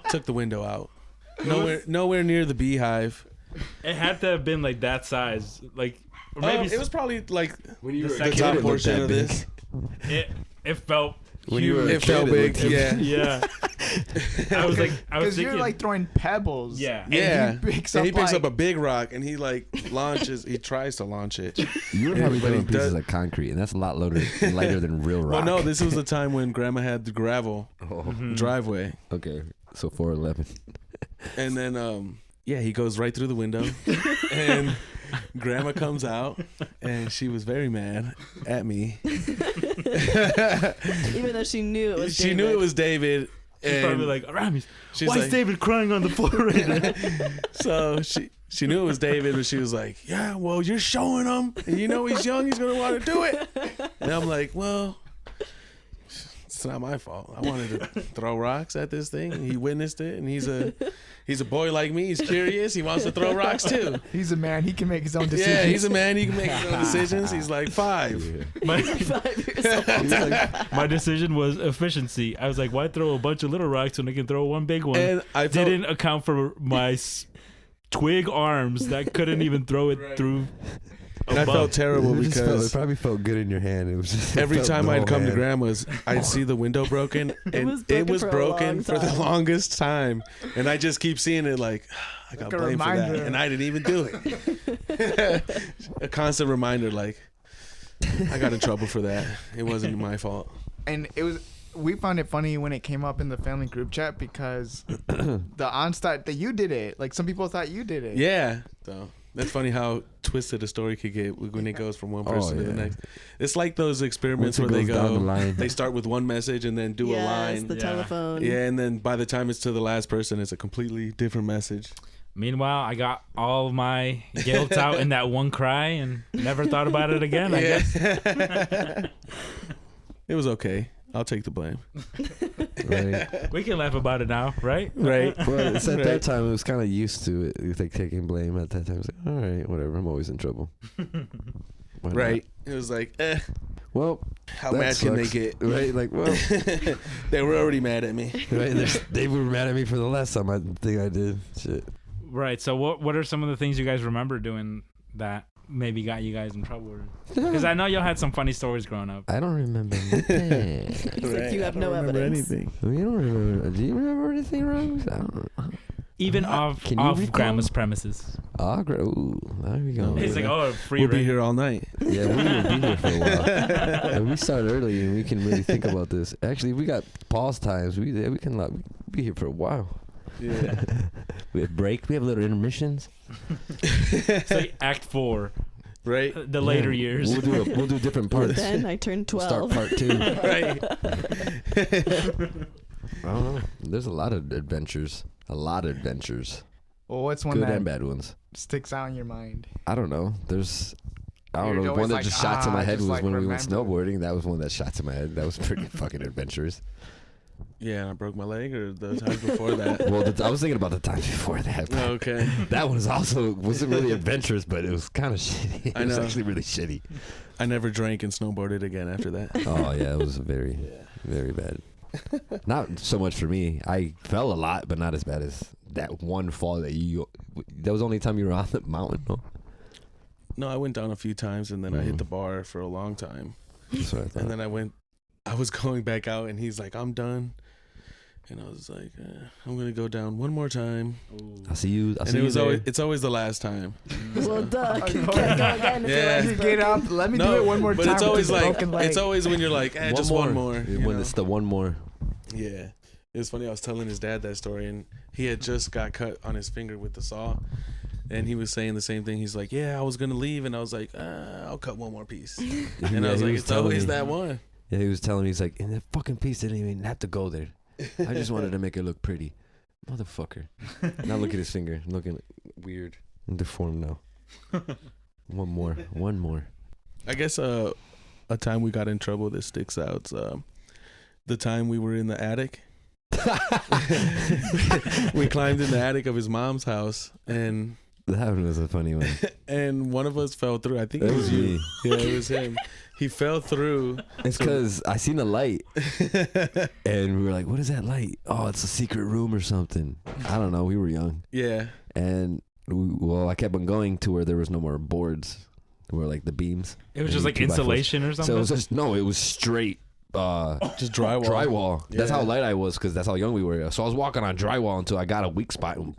took the window out. Nowhere near the beehive. It had to have been like that size, like or maybe It was probably like When you The were a second kid, top it looked portion that of big. this. it felt When you were a It kid, felt big, looked- yeah. yeah. I was Because thinking you're like throwing pebbles. Yeah. And Yeah. He picks And up, he picks like, up a big rock and he like launches. He tries to launch it. You were probably But he throwing pieces does- of concrete, and that's a lot lighter than real rock. Well, no, this was the time when Grandma had the gravel Oh, driveway, okay. So 411. and then yeah, he goes right through the window, and Grandma comes out, and she was very mad at me. Even though she knew it was She knew it was David. she's And probably like, Aramys, she's why is like, David crying on the floor right now? so she knew it was David, but she was like, yeah, well, you're showing him, and you know he's young, he's gonna want to do it. And I'm like, well, it's not my fault. I wanted to throw rocks at this thing. He witnessed it, and he's a boy like me. He's curious. He wants to throw rocks too. He's a man. He can make his own decisions. Yeah, he's a man. He can make his own decisions. He's like 5. My, 5 years old. my decision was efficiency. I was like, why throw a bunch of little rocks when I can throw one big one? And I felt, Didn't account for my twig arms that couldn't even throw it Right. through. and I felt terrible It because probably felt good in your hand. It was just every it felt time the I'd whole come to hand. Grandma's, I'd see the window broken, and was it broken was for a broken long for the time. longest time. And I just keep seeing it like, I got Like a blamed for that, reminder. and I didn't even do it. A constant reminder, like, I got in trouble for that. It wasn't my fault. And it was. We found it funny when it came up in the family group chat because the onstart that you did it. Like some people thought you did it. Yeah. So that's funny how twisted a story could get when it goes from one person to the yeah. next. It's like those experiments Once where it they goes down the go, line. they start with one message and then do a Yes, line. the Yeah. telephone. Yeah, and then by the time it's to the last person, it's a completely different message. Meanwhile, I got all of my guilt out in that one cry and never thought about it again, I guess. It was okay. I'll take the blame. Right. We can laugh about it now, right? Right. Well, it's at Right. that time, it was kind of used to it. It was like taking blame at that time. It was like, all right, whatever. I'm always in trouble. Why not? Right. It was like, Well, how that mad can they sucks. get? Right. Like, well, They were already mad at me. right. They were mad at me for the last time I think I did. Shit. Right. So what are some of the things you guys remember doing that maybe got you guys in trouble? Because I know y'all had some funny stories growing up. I don't remember anything. He's like, you have no evidence. You don't remember? Do you remember anything wrong? I don't know. Even off grandma's premises. Ooh, there we go. He's like, oh, free We'll reign. be here all night. Yeah, we're gonna be here for a while. And we start early, and we can really think about this. Actually, we got pause times. We can be here for a while. Yeah. We have break. We have little intermissions. It's like Act 4, Right. the later Yeah. years. We'll do different parts. Then I turned 12. Start part 2. Right. I don't know. There's a lot of adventures. Well, what's one Good that and bad ones. sticks out in your mind? I don't know. I don't You're know. always One that like, just shot to my head just was like when we went remember. snowboarding. That was one that shot to my head. That was pretty fucking adventurous. Yeah, and I broke my leg, or the times before that. Well, I was thinking about the time before that. but Okay. That one wasn't really adventurous, but it was kind of shitty. I It was know. actually really shitty. I never drank and snowboarded again after that. Oh yeah, it was very, very bad. Not so much for me. I fell a lot, but not as bad as that one fall that you. That was the only time you were on the mountain. No? No, I went down a few times, and then I hit the bar for a long time. That's what I thought. And then I was going back out, and he's like, I'm done. And I was like, I'm going to go down one more time. I'll see you. And it's always the last time. Well, duh. Okay. You can't go again if Yeah. your leg's You get broken. up. Let me do No, it one more but time. it's with always this like, broken leg. it's always when you're like, just one more. you When know? it's the one more. Yeah. It was funny. I was telling his dad that story, and he had just got cut on his finger with the saw. And he was saying the same thing. He's like, yeah, I was going to leave. And I was like, I'll cut one more piece. And I was like, it's always that one. Yeah, he was telling me, he's like, and that fucking piece didn't even have to go there. I just wanted to make it look pretty. Motherfucker. Now look at his finger. Looking weird and deformed now. One more. I guess a time we got in trouble that sticks out. The time we were in the attic. We climbed in the attic of his mom's house, and That one was a funny one. and one of us fell through. I think That it was was you. me. Yeah, it was him. He fell through. It's because I seen a light, and we were like, what is that light? Oh, it's a secret room or something. I don't know. We were young. Yeah. And, I kept on going to where there was no more boards, where like the beams. It was Maybe just like 2x4s. insulation or something. So it was just, no, it was straight Just drywall. drywall. That's how Yeah. light I was, because that's how young we were. So I was walking on drywall until I got a weak spot, and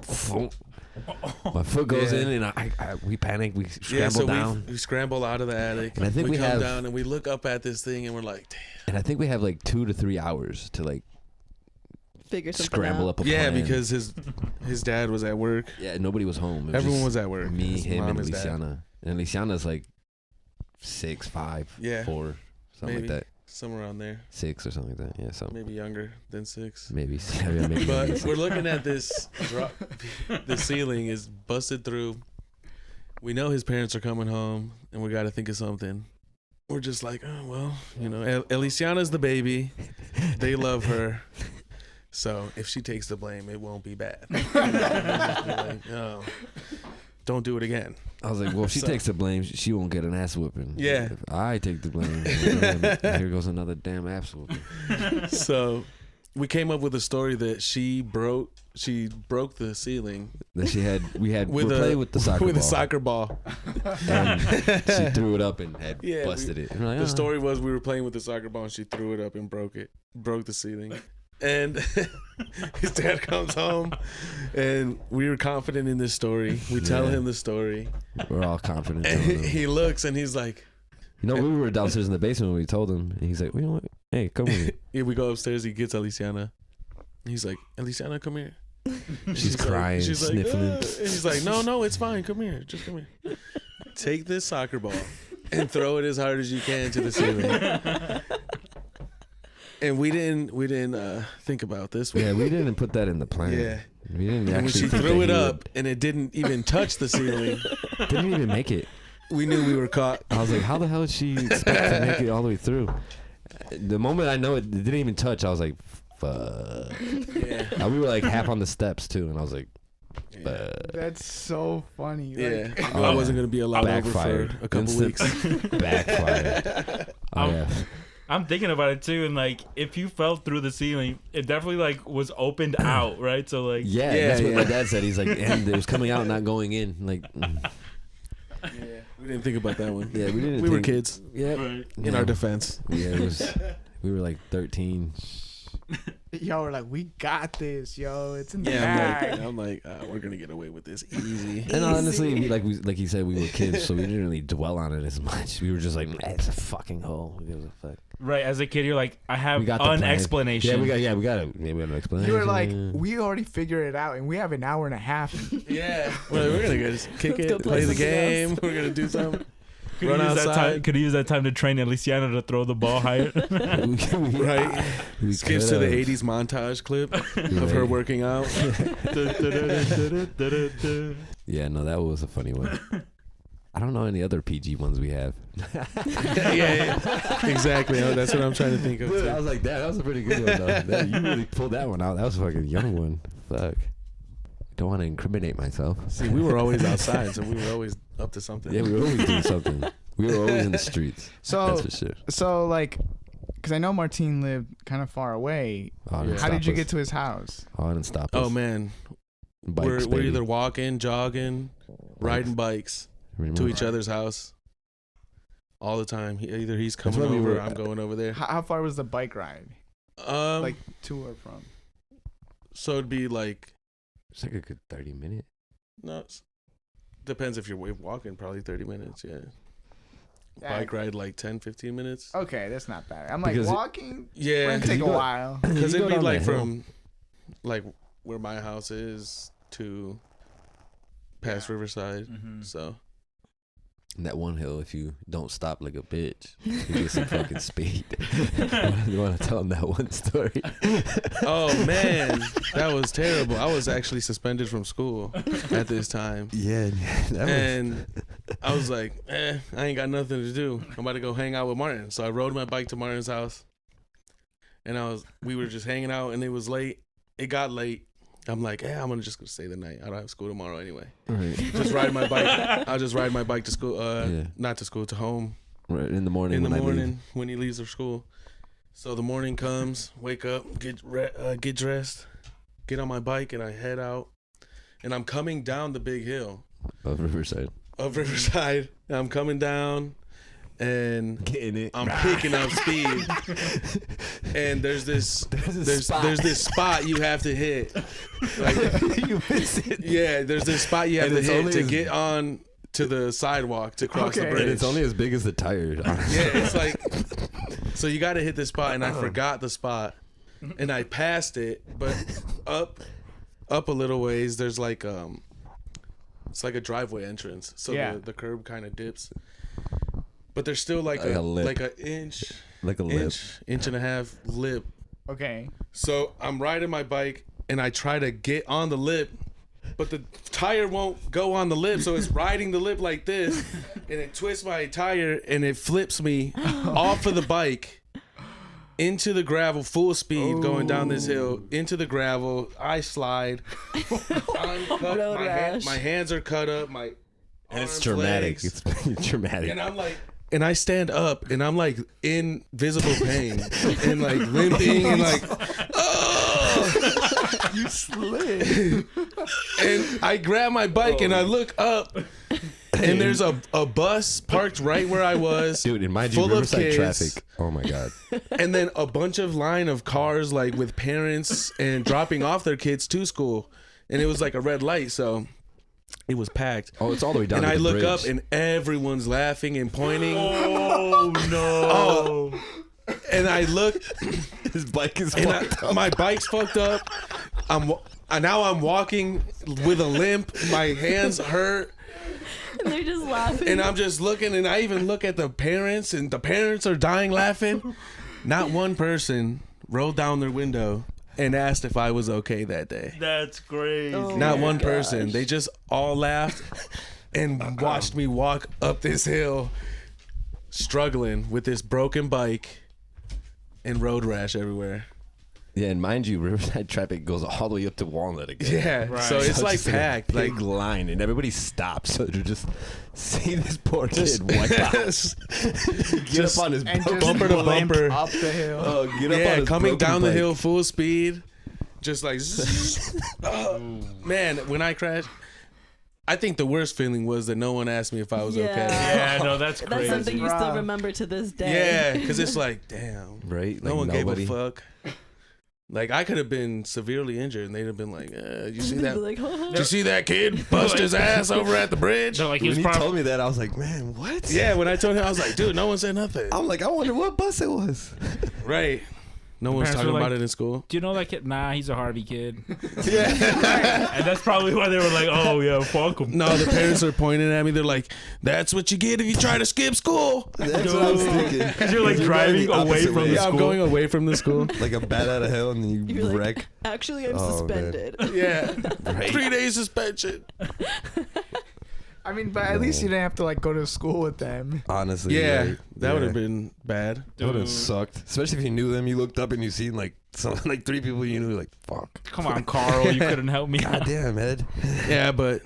my foot goes Yeah. in, and we panicked. We Yeah, scrambled so down. we scramble out of the attic. And I think we come have- down and we look up at this thing and we're like, damn. And I think we have like 2 to 3 hours to like Figure something scramble out. up a Yeah, plan. because his dad was at work. Yeah, nobody was home. It Everyone just was at work. me, His him, mom, and his dad. Luciana. And Luciana's like 6'5", Yeah. 4, something Maybe. like that. Somewhere around there. 6 or something like that. Yeah, something. Maybe younger than 6. Maybe. Yeah, maybe. But we're looking at this. The ceiling is busted through. We know his parents are coming home, and we got to think of something. We're just like, oh, well, Elisiana's the baby. They love her. So if she takes the blame, it won't be bad. We'll just be like, oh, don't do it again. I was like, well, if she So- takes the blame, she won't get an ass whooping. Yeah. If I take the blame, then here goes another damn ass whooping. So we came up with a story that she broke the ceiling Then we were with playing with the soccer with ball. a soccer ball. And she threw it up and had Yeah, busted it. And we're like, The "Oh." story was we were playing with the soccer ball and she threw it up and broke the ceiling. And his dad comes home and we were confident in this story. We tell Yeah. him the story We're all confident. and telling him. he looks and he's like, You know, we were downstairs in the basement when we told him, and he's like, well, you know what? Hey, come with me. yeah, we go upstairs, he gets Elisiana. He's like, Elisiana, come here. She's crying, sniffling. And he's like, no, it's fine. Come here. Just come here. Take this soccer ball and throw it as hard as you can to the ceiling. And we didn't think about this. Yeah, we didn't put that in the plan. Yeah. We didn't And when actually she think threw that it he up and it didn't even touch the ceiling, would- didn't even make it. we knew we were caught. I was like, how the hell did she expect to make it all the way through? The moment I know it didn't even touch, I was like, fuck. Yeah. And we were like half on the steps too, and I was like, Yeah. That's so funny. Yeah. Like, I knew I wasn't going to be allowed over Backfired. for a couple Instant weeks. backfired. Oh yeah. I'm thinking about it too, and like if you fell through the ceiling, it definitely like was opened out, right? So like That's what my dad said. He's like, and it was coming out, not going in. Like, Yeah, we didn't think about that one. yeah, we didn't. We were kids. Yeah, right. In our defense. Yeah, it was. We were like 13. Y'all were like, we got this, yo. It's in the Yeah, bag. I'm like, we're gonna get away with this easy. And honestly, like he said, we were kids, so we didn't really dwell on it as much. We were just like, it's a fucking hole. Who gives a fuck? Right, as a kid, you're like, I have We got the an plan. explanation. Yeah, we got an explanation. You were like, we already figured it out, and we have an hour and a half. Yeah, we're gonna just kick Let's go it, play play the something game. else. We're gonna do something. Could Run use that time. outside. Could use that time to train Elisiana to throw the ball higher. Right. We Skips to the could've. 80s montage clip of her working out. Yeah, no, that was a funny one. I don't know any other PG ones we have. yeah, exactly. That's what I'm trying to think of. I was like, that was a pretty good one, though. You really pulled that one out. That was a fucking young one. Fuck. Don't want to incriminate myself. See, we were always outside, so we were always up to something. Yeah, we were always doing something. We were always in the streets. That's for sure. So like, because I know Martin lived kind of far away. Oh, Yeah. How did you get to his house? Oh, and stop us. Oh man, Bikes, we're baby. either walking, jogging, riding bikes Remember? to each other's house all the time. Either he's coming when we over, were- or I'm going over there. How far was the bike ride? Like to or from? So it'd be like It's like a good 30 minutes. no. Depends if you're walking, probably 30 minutes. Yeah. Yeah. Bike ride like 10, 15 minutes. Okay, that's not bad. I'm like Because walking. Yeah, Might take a you go- while. because You it'd go be down like that hill. from like where my house is to past Riverside. Mhm. So That one hill, if you don't stop like a bitch, you get some fucking speed. You want to tell them that one story? oh man, that was terrible. I was actually suspended from school at this time. Yeah, that And I was like, I ain't got nothing to do. I'm about to go hang out with Martin. So I rode my bike to Martin's house. And we were just hanging out and it was late. It got late. I'm like, I'm just gonna stay the night. I don't have school tomorrow anyway. Right. Just ride my bike. I'll just ride my bike to school. Yeah. Not to school, to home. Right in the morning. In the when I leave. morning when he leaves for school. So the morning comes, wake up, get dressed, get on my bike, and I head out. And I'm coming down the big hill Of Riverside. of Riverside. And I'm coming down, and Getting it. I'm picking up speed. And there's this spot you have to hit. Like, You miss it. yeah, there's this spot you have And to it's hit only to as- get on to the sidewalk to cross the Okay. bridge. And it's only as big as the tire. Yeah, it's like, so you got to hit this spot, and I forgot the spot, and I passed it, but up a little ways, there's like it's like a driveway entrance, so Yeah. the curb kind of dips, but there's still like Like a lip. like an inch Like a lip. and a half lip. Okay. So I'm riding my bike, and I try to get on the lip, but the tire won't go on the lip, so it's riding the lip like this, and it twists my tire, and it flips me off of the bike into the gravel, full speed, going down this hill, into the gravel. I slide. I'm cut, Road rash. my hands are cut up. My And it's arms, traumatic. legs. It's traumatic. And I'm like, and I stand up, and I'm like in visible pain, and like limping, and like, oh, You slid. and I grab my bike, and I look up, and there's a bus parked right where I was, Dude, and mind you, full of Riverside kids. traffic. Oh my God. and then a bunch of line of cars like with parents and dropping off their kids to school, and it was like a red light, so it was packed. Oh, it's all the way down And to I the look bridge. up, and everyone's laughing and pointing. Oh no! And I look, his bike is and fucked up. my bike's fucked up. Now I'm walking with a limp. My hands hurt. And they're just laughing. And I'm just looking, and I even look at the parents, and the parents are dying laughing. Not one person rolled down their window and asked if I was okay that day. That's crazy. Oh Not my one gosh. person. They just all laughed and watched me walk up this hill, struggling with this broken bike and road rash everywhere. Yeah, and mind you, Riverside traffic goes all the way up to Walnut again. Yeah, Right. so it's like just packed. a big line, and everybody stops. So they're just see this poor kid wipe out. Get up on his And broken just bumper to limp bumper. up the hill. Oh, get up on Yeah, his coming broken down the bike. hill full speed, just like man. When I crashed, I think the worst feeling was that no one asked me if I was Yeah. okay. Yeah, no, that's That's crazy. something you still Bruh. remember to this day. Yeah, because it's like, damn, Right? no Like one nobody. gave a fuck. Like I could have been severely injured, and they'd have been like, "You see that? Like, Did you see that kid bust his ass over at the bridge?" They're like, he When was he probably told me that, I was like, man, what? Yeah, when I told him, I was like, "Dude, no one said nothing." I'm like, I wonder what bus it was. Right? No one's parents talking were about like- it in school. do you know that kid? Nah, he's a Harvey kid. Yeah. And that's probably why they were like, oh, yeah, fuck him. No, the parents are pointing at me. They're like, "That's what you get if you try to skip school." That's what I was thinking. Because you're like You're driving going the away opposite from way. the Yeah, school. I'm going away from the school. Like a bat out of hell, and then you You're like, wreck. actually, I'm Oh, man. suspended. Yeah, Right. 3 days suspension. I mean, but at least you didn't have to like go to school with them. Honestly, Yeah, right? that would Yeah. have been bad. That would have Dude. sucked. Especially if you knew them. You looked up and you seen like like 3 people you knew. Like, fuck. Come on, Carl, you couldn't help me. God damn, Ed. Yeah, but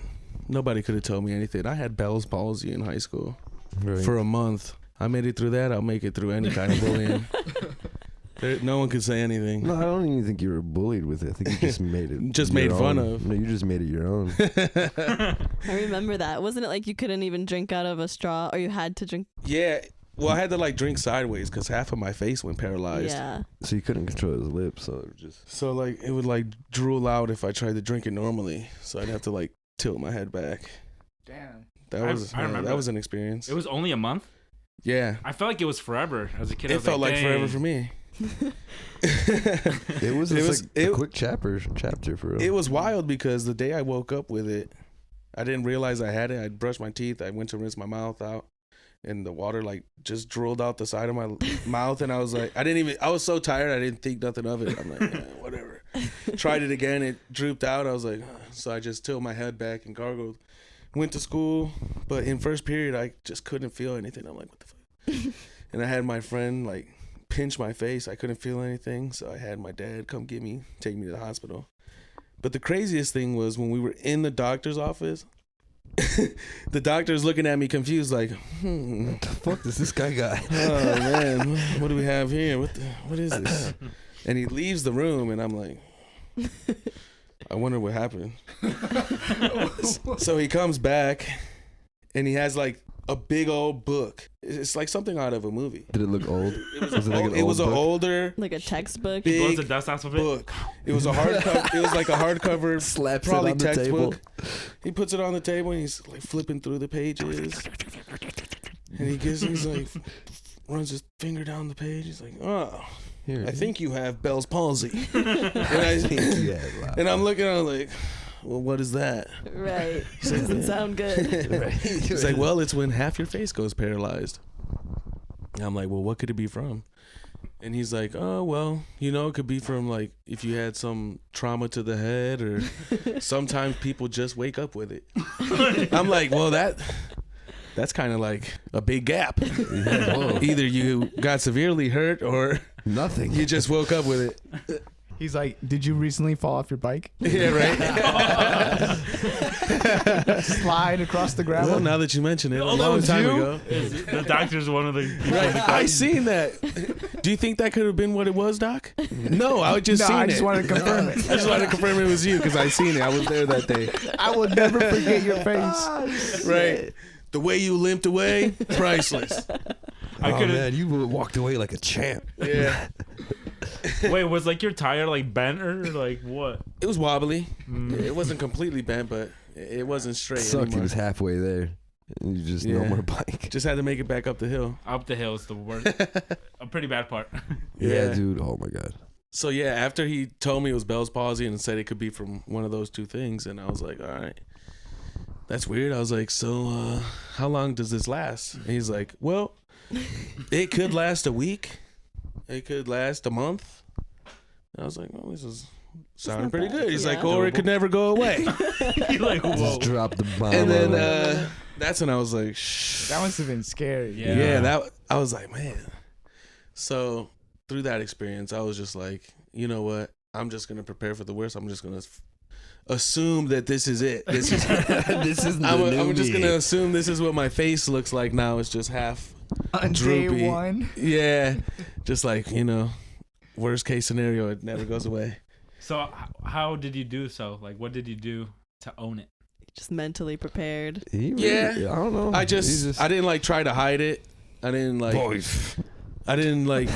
nobody could have told me anything. I had Bell's palsy in high school Right. for a month. I made it through that. I'll make it through any kind of bullying. No one could say anything. No, I don't even think you were bullied with it. I think you just made it. Just your made fun own. of. No, you just made it your own. I remember that. Wasn't it like you couldn't even drink out of a straw, or you had to drink? Yeah. Well, I had to like drink sideways because half of my face went paralyzed. Yeah. So you couldn't control his lips, so it just. So like it would like drool out if I tried to drink it normally. So I'd have to like tilt my head back. Damn. That I was remember that was that. an experience. It was only a month. Yeah. I felt like it was forever as a kid. I It was felt like forever dang. for me. It was It just was- like it- a quick chapter for real. It was wild because the day I woke up with it, I didn't realize I had it. I brushed my teeth. I went to rinse my mouth out, and the water like just drooled out the side of my mouth. And I was like, I was so tired. I didn't think nothing of it. I'm like, whatever. Tried it again. It drooped out. I was like, so I just tilted my head back and gargled. Went to school, but in first period, I just couldn't feel anything. I'm like, what the fuck? And I had my friend like pinch my face. I couldn't feel anything. So I had my dad come get me, take me to the hospital. But the craziest thing was when we were in the doctor's office, the doctor's looking at me confused like, What the fuck does this guy got? oh man, what do we have here? What is this? And he leaves the room and I'm like, I wonder what happened. So he comes back and he has like a big old book. It's like something out of a movie. Did it look old? Was It was an older Like a textbook. big Blows the dust off of it. book. It was a hardcover. It was like a hardcover, Slaps probably it on the table. textbook. He puts it on the table and he's like flipping through the pages. And he's like runs his finger down the page. He's like, oh, Here, I think you have Bell's palsy. yeah, wow. And I'm looking at him like, well, what is that? Right. Doesn't sound good. He's like, well, it's when half your face goes paralyzed. And I'm like, well, what could it be from? And he's like, oh, well, it could be from like if you had some trauma to the head, or sometimes people just wake up with it. I'm like, well, that's kind of like a big gap. Yeah, whoa. Either you got severely hurt or Nothing. you just woke up with it. He's like, did you recently fall off your bike? Yeah, right. Slide across the gravel? Well, now that you mention it, a Oh, that long was time you? ago. The doctor's one of the. Right. I seen that. Do you think that could have been what it was, Doc? No, I was just No, seen I it. just wanted to confirm it. I just wanted to confirm it was you because I seen it. I was there that day. I will never forget your face. Right. The way you limped away, priceless. I Oh could man, you walked away like a champ. Yeah. Wait, was like your tire like bent or like what? It was wobbly. It wasn't completely bent, but it wasn't straight Sucked. He anymore. was halfway there. And you just no Yeah. more bike. Just had to make it back up the hill. Up the hill is the worst. A pretty bad part. Yeah, dude. Oh my god. So yeah, after he told me it was Bell's palsy and said it could be from one of those two things, and I was like, all right, that's weird. I was like, so how long does this last? And he's like, well, it could last a week. It could last a month. And I was like, well, this is sounding not pretty bad. good. He's like, Yeah. or it could never go away. You're like, whoa. Just dropped the bomb. And on it. then that's when I was like, shh. That must have been scary. Yeah. Yeah, that I was like, man. So through that experience, I was just like, you know what? I'm just gonna prepare for the worst. I'm just gonna assume that this is it. This is This is I'm just gonna assume this is what my face looks like now. It's just half On droopy. day one. Yeah, just like, you know, worst case scenario, it never goes away. So how did you do so? Like, what did you do to own it? Just mentally prepared. Yeah. I don't know. I didn't like try to hide it. I didn't like I didn't like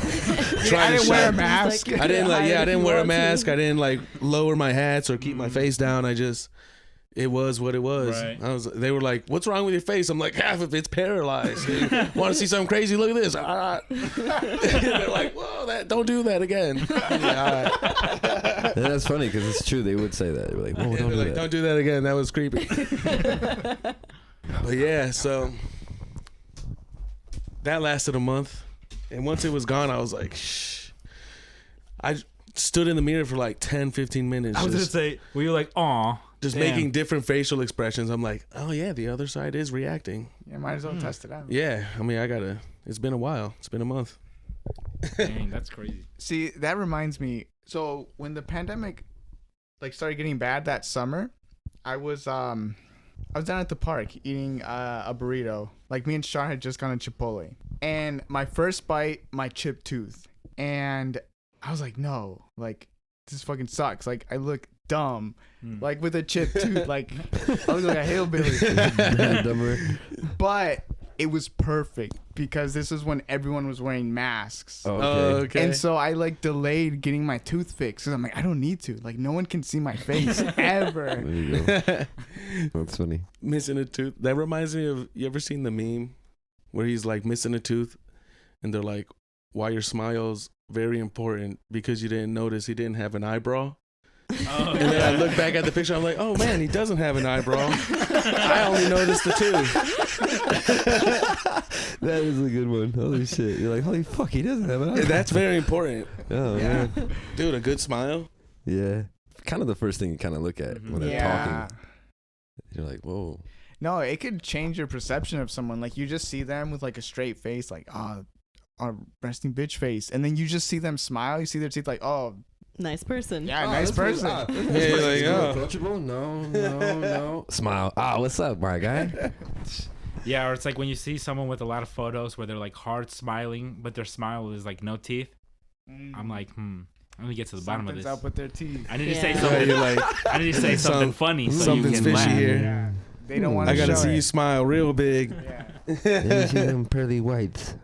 try I to didn't wear a shine. mask. I didn't like I didn't wear a mask. I didn't like lower my hats or keep my face down. It was what it was. Right. They were like, "What's wrong with your face?" I'm like, "Half of it's paralyzed. Want to see something crazy? Look at this." They're like, "Whoa, don't do that again." Yeah, all right. And that's funny because it's true. They would say that. They're like, "Whoa, Yeah, don't do they're like, that." "Don't do that again. That was creepy." But yeah, so that lasted a month, and once it was gone, I was like, "Shh." I stood in the mirror for like 10, 15 minutes. I was gonna just- say, were you like, aw, just damn. making different facial expressions. I'm like, oh yeah, the other side is reacting. Yeah, might as well test it out. Yeah, I mean, it's been a while. It's been a month. Dang, that's crazy. See, that reminds me. So when the pandemic like started getting bad that summer, I was down at the park eating a burrito. Like me and Sean had just gone to Chipotle, and my first bite, my chipped tooth, and I was like, no, like this fucking sucks. Like I look dumb, like with a chipped tooth. Like I look like a hillbilly. Dumber. But it was perfect because this is when everyone was wearing masks. Oh, okay. And so I like delayed getting my tooth fixed because I'm like, I don't need to. Like no one can see my face ever. There you go. That's funny. Missing a tooth. That reminds me of, you ever seen the meme where he's like missing a tooth and they're like, why your smile's very important because you didn't notice he didn't have an eyebrow. Oh, And then I look back at the picture, I'm like, oh man, he doesn't have an eyebrow. I only noticed the tooth. That is a good one. Holy shit. You're like, holy fuck, he doesn't have an eye. That's very important. Oh, Yeah. man. Dude, a good smile. Yeah. Kind of the first thing you kind of look at when they're Yeah. talking. You're like, whoa. No, it could change your perception of someone. Like you just see them with like a straight face, like a resting bitch face, and then you just see them smile. You see their teeth, like Nice person. yeah, nice person. Yeah, you're like, oh. Approachable? No. Smile. What's up, my guy? Yeah, or it's like when you see someone with a lot of photos where they're like hard smiling, but their smile is like no teeth. I'm like, let me get to the bottom of Something's this. up with their teeth. I need to Yeah. say Yeah, something. you're like, I need to say something funny so you something's can fishy laugh. here. Yeah, they don't want to. I gotta show see it. you smile real big. Yeah. Let me see them pearly whites.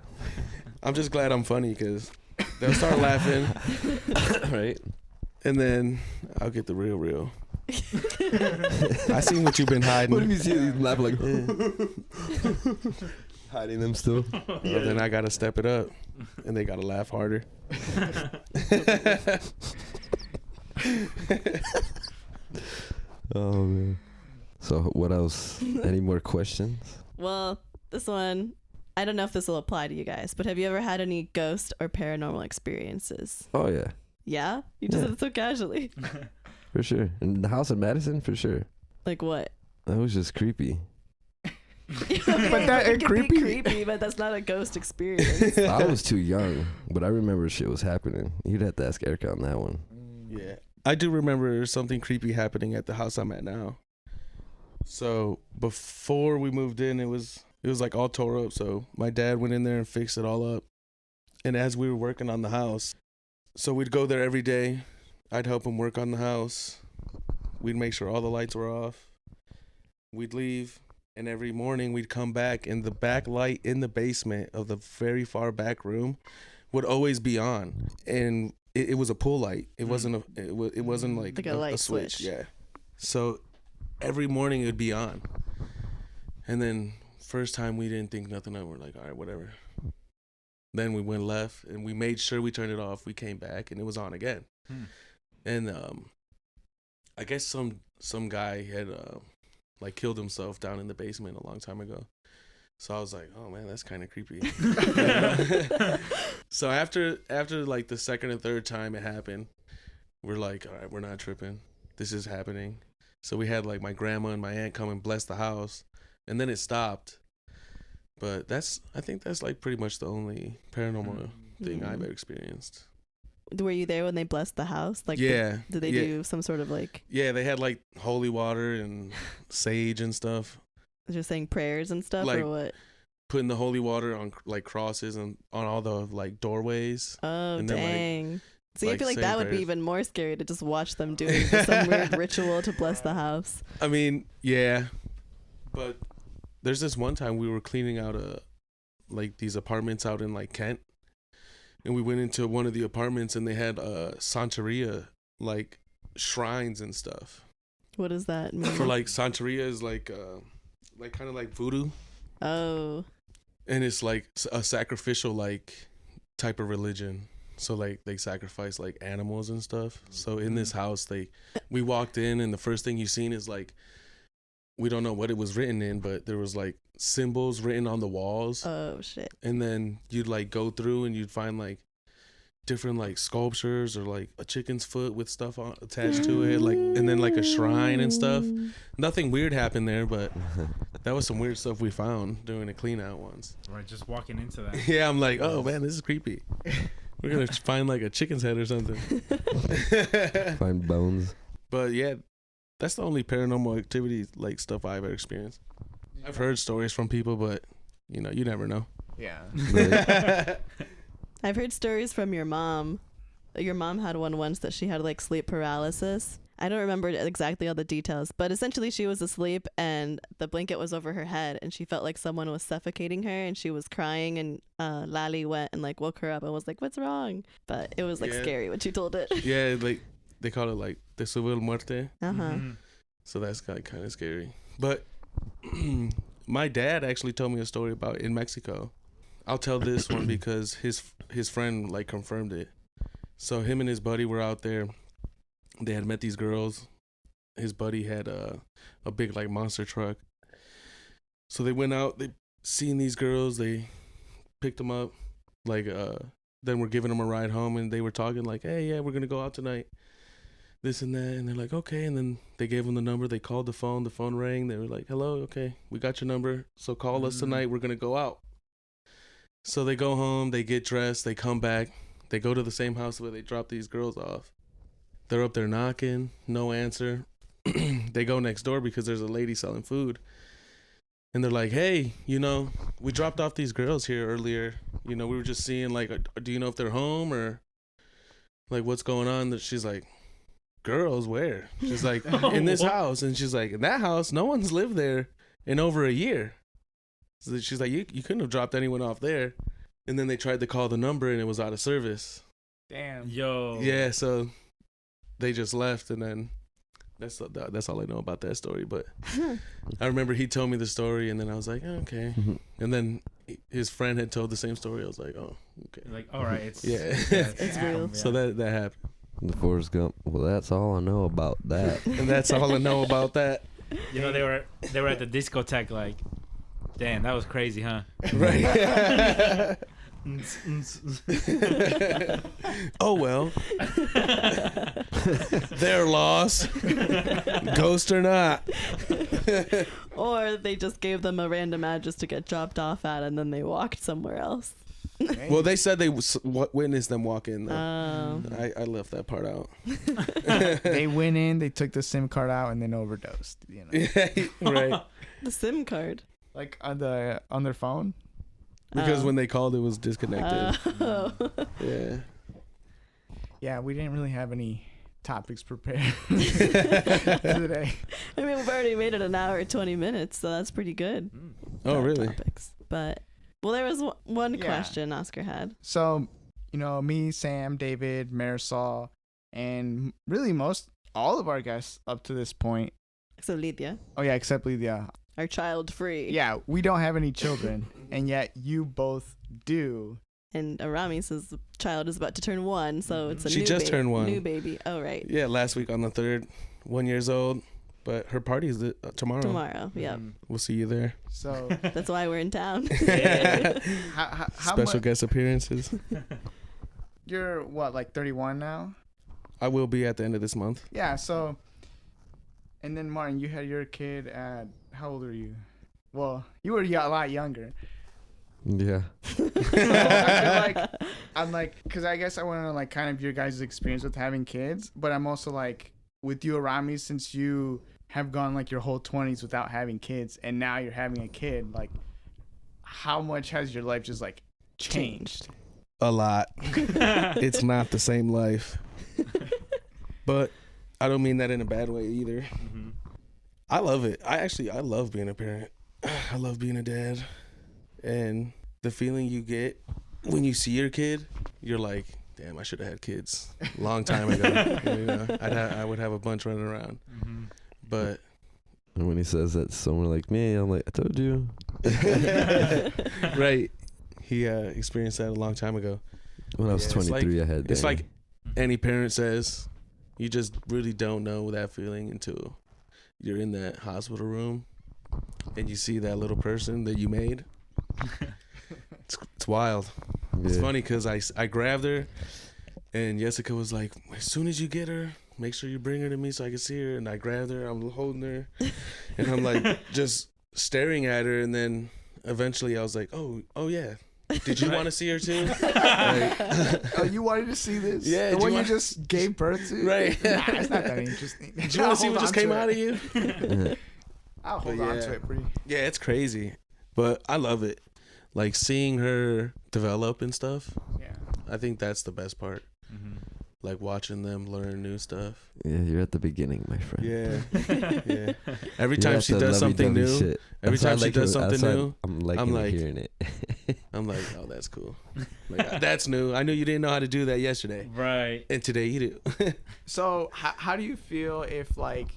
I'm just glad I'm funny because they'll start laughing, Right? and then I'll get the real. I seen what you've been hiding. What if you see these laugh like hiding them still? Well, then I gotta step it up, and they gotta laugh harder. Oh man. So what else? Any more questions? Well, this one, I don't know if this will apply to you guys, but have you ever had any ghost or paranormal experiences? Oh yeah, Yeah? You just Yeah. said it so casually. for sure. In the house in Madison, for sure. Like what? That was just creepy. But that it can creepy. be creepy, but that's not a ghost experience. I was too young, but I remember shit was happening. You'd have to ask Erica on that one. Yeah, I do remember something creepy happening at the house I'm at now. So before we moved in, it was like all tore up. So my dad went in there and fixed it all up. And as we were working on the house, so we'd go there every day. I'd help him work on the house. We'd make sure all the lights were off. We'd leave, and every morning we'd come back, and the back light in the basement of the very far back room would always be on. And it was a pool light. It wasn't it wasn't like a light switch. switch. Yeah. So every morning it would be on. And then first time we didn't think nothing of it. We're like, all right, whatever. Then we went left and we made sure we turned it off. We came back and it was on again. And I guess some guy had like killed himself down in the basement a long time ago. So I was like, oh man, that's kind of creepy. So after like the second and third time it happened, we're like, all right, we're not tripping. This is happening. So we had like my grandma and my aunt come and bless the house, and then it stopped. But I think that's like pretty much the only paranormal thing I've ever experienced. Were you there when they blessed the house? Like, Yeah. Did they do some sort of like? Yeah, they had like holy water and sage and stuff. Just saying prayers and stuff, Like, or what? Putting the holy water on like crosses and on all the like doorways. Oh, and then, like- dang. See, I like feel like saying that would be prayers. even more scary to just watch them doing some weird ritual to bless the house. I mean, yeah, but there's this one time we were cleaning out like these apartments out in like Kent, and we went into one of the apartments and they had Santeria like shrines and stuff. What does that mean? For like Santeria is like kind of like voodoo, Oh, and it's like a sacrificial like type of religion. So like they sacrifice like animals and stuff. So in this house, we walked in and the first thing you seen is like, we don't know what it was written in, but there was like symbols written on the walls. oh shit. And then you'd like go through and you'd find like different like sculptures or like a chicken's foot with stuff attached to it, like, and then like a shrine and stuff. Nothing weird happened there, but that was some weird stuff we found doing a clean out once. Right, just walking into that. Yeah, I'm like, oh man, this is creepy. We're gonna find like a chicken's head or something. Find bones. But yeah, that's the only paranormal activity like stuff I've ever experienced. I've heard stories from people, but you know, you never know. Yeah. I've heard stories from your mom. Your mom had one once that she had like sleep paralysis. I don't remember exactly all the details, but essentially she was asleep and the blanket was over her head and she felt like someone was suffocating her and she was crying, and Lali went and like woke her up and was like, "What's wrong?" But it was like Yeah. scary when she told it. Yeah, like they call it like the civil muerte. Uh-huh. So that's kind of scary. But my dad actually told me a story about in Mexico. I'll tell this one because his friend like confirmed it. So him and his buddy were out there. They had met these girls. His buddy had a big like monster truck. So they went out. They seen these girls. They picked them up. Like then we're giving them a ride home, and they were talking like, "Hey, yeah, we're gonna go out tonight." This and that, and they're like, okay. And then they gave them the number. They called the phone. The phone rang. They were like, "Hello, okay, we got your number. So call us tonight. We're gonna go out." So they go home. They get dressed. They come back. They go to the same house where they dropped these girls off. They're up there knocking. No answer. They go next door because there's a lady selling food. And they're like, "Hey, you know, we dropped off these girls here earlier. You know, we were just seeing like, do you know if they're home or like what's going on?" She's like, "Girls, where?" She's like, "In this house." And she's like, "In that house, no one's lived there in over a year." So she's like, you couldn't have dropped anyone off there." And then they tried to call the number and it was out of service. Damn. Yo. Yeah, so they just left, and then that's all I know about that story. But I remember he told me the story, and then I was like, oh, okay. And then his friend had told the same story. I was like, oh, okay. Like, all right, it's Yeah. It's real. So that happened, The Forrest Gump. Well, that's all I know about that. and that's all I know about that. You know, they were at the discotheque. Like, damn, that was crazy, huh? Right. Oh well. Their loss. Ghost or not. Or they just gave them a random address to get dropped off at, and then they walked somewhere else. Well, they said they witnessed them walk in. Though. Oh. I left that part out. They went in, they took the SIM card out, and then overdosed. You know, Right. The SIM card. like on their phone. Because Oh. when they called, it was disconnected. Oh. Yeah. Yeah, we didn't really have any topics prepared today. I mean, we've already made it an hour and 20 minutes, so that's pretty good. Oh, for really? Topics. But, well, there was one Yeah. question Oscar had. So, you know, me, Sam, David, Marisol, and really all of our guests up to this point. So, Lydia, Oh yeah, except Lydia. our child free. Yeah, we don't have any children, and yet you both do. And Aramys' child is about to turn 1, so it's a She new just turned 1. New baby. Oh, right. Yeah, last week on the 3rd, 1 year old. But her party is tomorrow. Tomorrow. Yep. We'll see you there. So, That's why we're in town. how Special much, guest appearances. you're what, like 31 now? I will be at the end of this month. Yeah. So, and then Martin, you had your kid at how old are you? Well, you were a lot younger. Yeah. So, I feel like I'm like, because I guess I want to like kind of your guys' experience with having kids, but I'm also like with you, Aramys, since you have gone like your whole 20s without having kids, and now you're having a kid. Like, how much has your life just like changed? A lot. It's not the same life, but I don't mean that in a bad way either. Mm-hmm. I love it. I love being a parent. I love being a dad, and the feeling you get when you see your kid, you're like, damn, I should have had kids a long time ago. You know, I would have a bunch running around. Mm-hmm. But And when he says that to someone like me, I'm like, I told you. right, he experienced that a long time ago. When I was Yeah, it's 23, I had. It's like any parent says, you just really don't know that feeling until you're in that hospital room and you see that little person that you made. It's wild. It's funny because I grabbed her, and Jessica was like, as soon as you get her, make sure you bring her to me so I can see her. And I grabbed her, I'm holding her, and I'm like just staring at her. And then eventually I was like, oh yeah. Did you want to see her too? Like, Oh, you wanted to see this? Yeah, the do one you you want- just gave birth to? Right. Nah, it's not that interesting. do you want to see what just came out of you? I'll hold But on yeah. to it, pretty. Yeah, it's crazy, but I love it. Like seeing her develop and stuff. Yeah. I think that's the best part. Mm-hmm. Like watching them learn new stuff. Yeah, you're at the beginning, my friend. Yeah. Every You're time at she the does something lovey-dovey new, shit. every That's why I time she like does it. something That's why new, I'm liking I'm like- hearing it. I'm like, oh, that's cool. Like, that's new. I knew you didn't know how to do that yesterday, Right. and today you do. So, how do you feel if like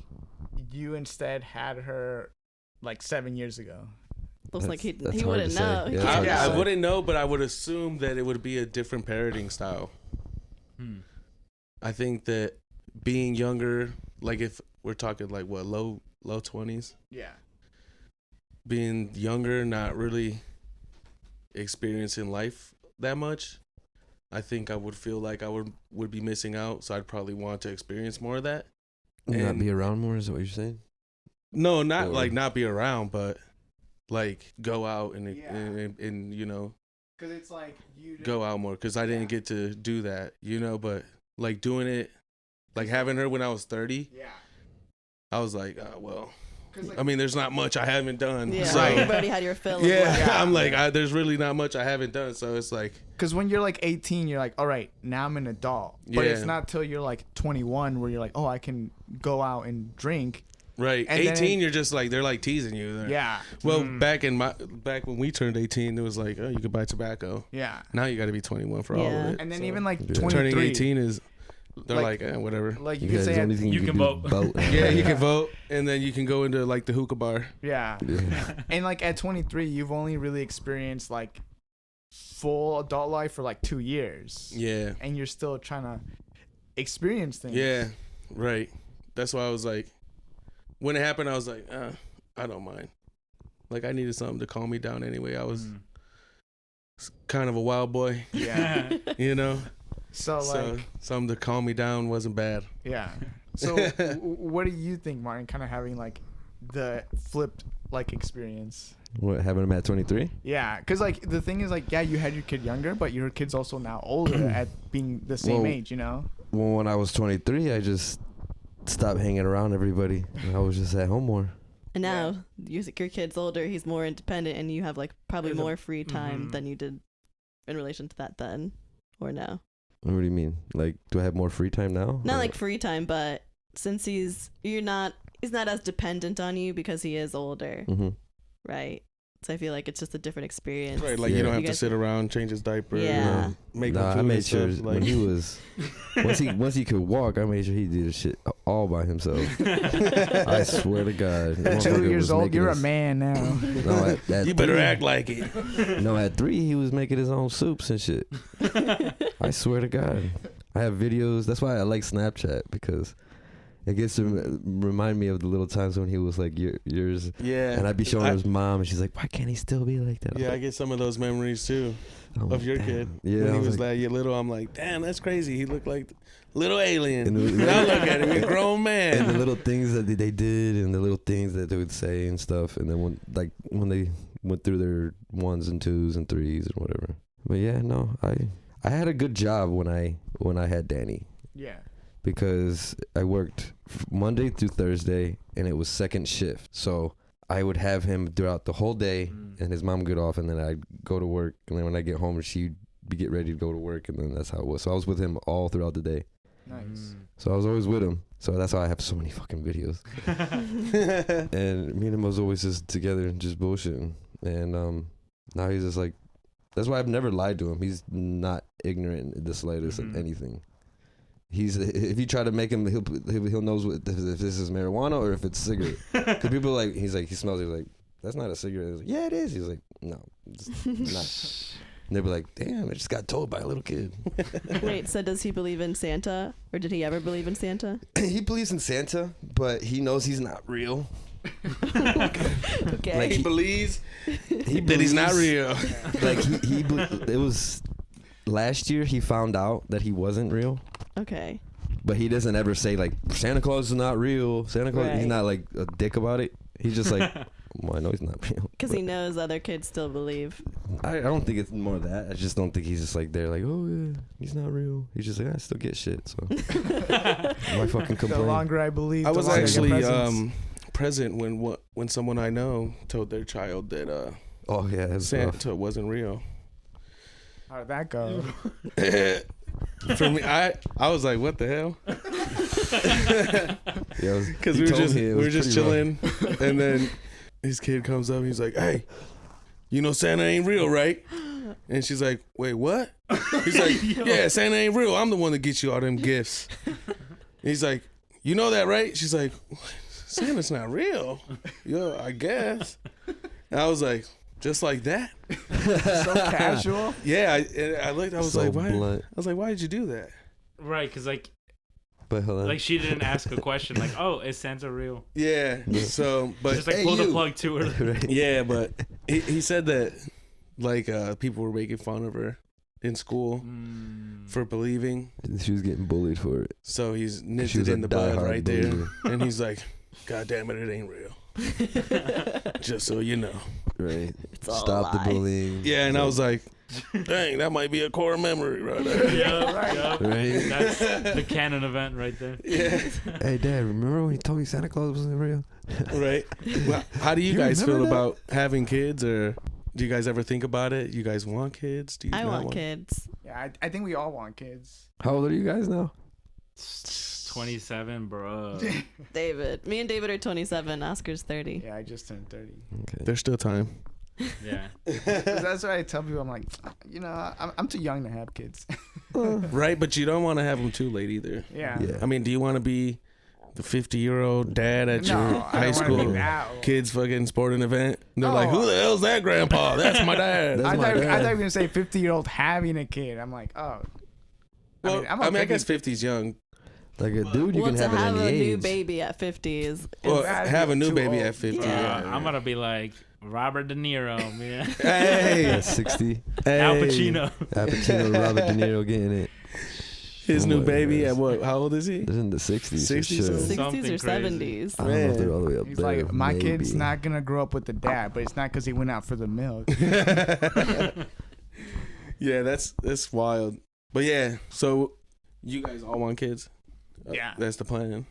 you instead had her like 7 years ago? Looks like he That's hard wouldn't to say. know. Yeah, He it's I, hard to can't I know. say. wouldn't know, but I would assume that it would be a different parenting style. Hmm. I think that being younger, like if we're talking like what low 20s, Yeah. being younger, not really experiencing life that much, I think I would feel like I would be missing out. So I'd probably want to experience more of that. Not And- be around more, is that what you're saying? No, not Or- like not be around, but like go out and Yeah. and you know, Because it's like you go out more because I didn't get to do that, you know. But like doing it, like having her when I was 30, Yeah. I was like, well, 'Cause, like, I mean, there's not much I haven't done. Yeah, So, you've already had your fill. Of yeah, life. Yeah. I'm like, there's really not much I haven't done. So it's like, Because when you're like 18, you're like, all right, now I'm an adult. But it's Yeah. not till you're like 21 where you're like, oh, I can go out and drink. right, And 18, then- you're just like, they're like teasing you. They're- Yeah. Well, back when we turned 18, it was like, oh, you could buy tobacco. Yeah. Now you got to be 21 for all Yeah. of it. And then So even like Yeah. 23. turning 18 is, they're Like- like whatever. Like you Yeah, can the say, only thing You you can can do vote. is vote. Yeah, you can vote, and then you can go into like the hookah bar. yeah. Yeah. And like at 23, you've only really experienced like full adult life for like 2 years. Yeah, And you're still trying to experience things. yeah, right. That's why I was like, when it happened, I was like, I don't mind. Like I needed something to calm me down anyway. I was Mm. kind of a wild boy, Yeah. you know. So So like, something to calm me down wasn't bad. yeah. So what do you think, Martin, kind of having like the flipped like experience? What, having him at 23? Yeah, because like the thing is like, yeah, you had your kid younger, but your kid's also now older at being the same Well, age, you know? Well, when I was 23, I just stopped hanging around everybody. I was just at home more. And now your kid's older, he's more independent, and you have like probably There's a- more free time Mhm. than you did in relation to that then, or no? What do you mean? Like, do I have more free time now? Not Or- like free time, but since he's not as dependent on you because he is older, Mhm. right? So I feel like it's just a different experience. Right, like Yeah. you don't You have to guys- sit around, change his diaper, Yeah. make Nah, him food I made and sure stuff. when Like, he was once he could walk, I made sure he did shit all by himself. I swear to God. that At 2 motherfucker years was old, making you're a his- man now. No, at you better 3 act like it. No, at 3 he was making his own soups and shit. I swear to God, I have videos. That's why I like Snapchat, because it gets to remind me of the little times when he was like yours, Yeah, and I'd be showing her his mom, and she's like, "Why can't he still be like that?" I'm Yeah, I like, get some of those memories too I'm of like, your "Damn." kid. Yeah, when I he was was like, like little, I'm like, damn, that's crazy. He looked like little alien. And it was- Now look at him, he's a grown man. and the little things that they did, and the little things that they would say and stuff, and then when they went through their 1s and 2s and 3s and whatever. But yeah, no, I had a good job when I had Danny Yeah. because I worked Monday through Thursday and it was second shift. So I would have him throughout the whole day and his mom would get off and then I'd go to work. And then when I get home, she'd get ready to go to work. And then that's how it was. So I was with him all throughout the day. Nice. So I was always with him. So that's why I have so many fucking videos. And me and him was always just together and just bullshitting. And now he's just like, that's why I've never lied to him. He's not ignorant in the slightest of anything. He's if you try to make him, he'll knows if this is marijuana or if it's cigarette. Because people are like, he smells it. He's like, that's not a cigarette. He's like, yeah, it is. He's like, no, it's not. And they'd be like, damn, I just got told by a little kid. Wait, so does he believe in Santa? Or did he ever believe in Santa? He believes in Santa, but he knows he's not real. Okay. Like He believes that he's not real. Like it was last year he found out that he wasn't real. Okay. But he doesn't ever say like Santa Claus is not real. Santa Claus, he's Right. not like a dick about it. He's just like, well, I know he's not real. Because he knows other kids still believe. I don't think it's more that. I just don't think he's just like there like, oh yeah, he's not real. He's just like, I still get shit. So why fucking The complain? longer I believe, I the was longer I get actually presents. present when someone I know told their child that Oh yeah, it's rough. Santa wasn't real. How did that go? For me, I was like, what the hell? Yeah, Because he we were told me it was just pretty rough. chilling, and then his kid comes up. He's like, "Hey, you know Santa ain't real, right?" And she's like, "Wait, what?" He's like, "Yeah, Santa ain't real. I'm the one that gets you all them gifts." And he's like, "You know that, right?" She's like, "Santa's not real." Yeah, I guess. And I was like, just like that? So casual. Yeah, I looked. I was So like, why? blunt. I was like, why did you do that? Right, because But hold on. like she didn't ask a question like, oh, is Santa real? Yeah. So, but Just like Hey, pull the you. plug too early. Right. yeah, but he said that like people were making fun of her in school for believing. She was getting bullied for it. So he's nipped She was it a in the bud diehard right there, believer. and he's like, "God damn it, it ain't real." Just so you know. Right. It's all Stop a the lie. bullying. Yeah, and I was like, "Dang, that might be a core memory right there." Yeah, Right. That's the canon event right there. Yeah. Hey Dad, remember when you told me Santa Claus wasn't real? Right. Well, how do you You guys feel remember that? about having kids, or do you guys ever think about it? You guys want kids? Do you I not want kids. Yeah, I think we all want kids. How old are you guys now? 27, bro. David. Me and David are 27. Oscar's 30. Yeah, I just turned 30. Okay. There's still time. Yeah. 'Cause that's what I tell people. I'm like, you know, I'm too young to have kids. Right, but you don't want to have them too late either. Yeah. Yeah. I mean, do you want to be the 50-year-old dad at No, your I high don't wanna be school that old. kids fucking sporting event? And they're like, Oh. who the hell's that grandpa? That's my dad. That's I my thought you dad. were gonna say 50-year-old having a kid. I'm like, oh. Well, I'm I mean, I okay guess with- 50's young. Like a dude, you Well, can to have it have any a new age. baby at 50 is Well, That'd have be a new too baby old. at 50. Yeah. I'm gonna be like Robert De Niro, man. Hey, Yeah, 60. Al hey. Pacino. Al Pacino, Robert De Niro getting it. His Oh new my baby goodness. at what? How old is he? They're in the 60s. 60s, for sure. 60s. 60s Something or crazy. 70s. I don't know if they're Man. all the way up He's there. like, my kid's maybe. not gonna grow up with the dad, but it's not because he went out for the milk. Yeah, that's wild. But yeah, so you guys all want kids? Yeah. That's the plan.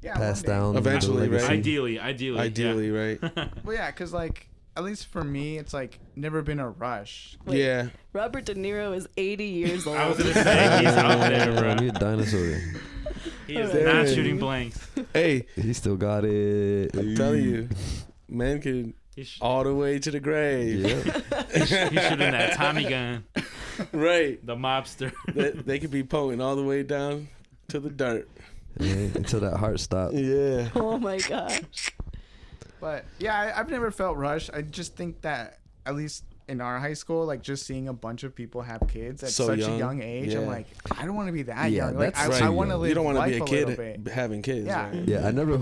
Yeah, Pass one day. down. the Eventually, right? legacy. Ideally. Ideally, right? Well, yeah, because like at least for me, it's like never been a rush. Wait, Yeah. Robert De Niro is 80 years old. I was gonna say he's out there, bro. He a dinosaur. He is Dang. not shooting blanks. Hey, He still got it. I'm telling you, man can He's, all the way to the grave. Yeah. he's shooting that Tommy gun, Right. the mobster. They could be pointing all the way down to the dirt. Yeah, until that heart stopped. Yeah. Oh my gosh. But yeah, I've never felt rushed. I just think that at least in our high school, like just seeing a bunch of people have kids at So such young. a young age, I'm Yeah. like, I don't want to be that Yeah, young. Like that's I right. want to live You don't want to life be a little kid bit. having kids. Yeah. Right? Yeah, I never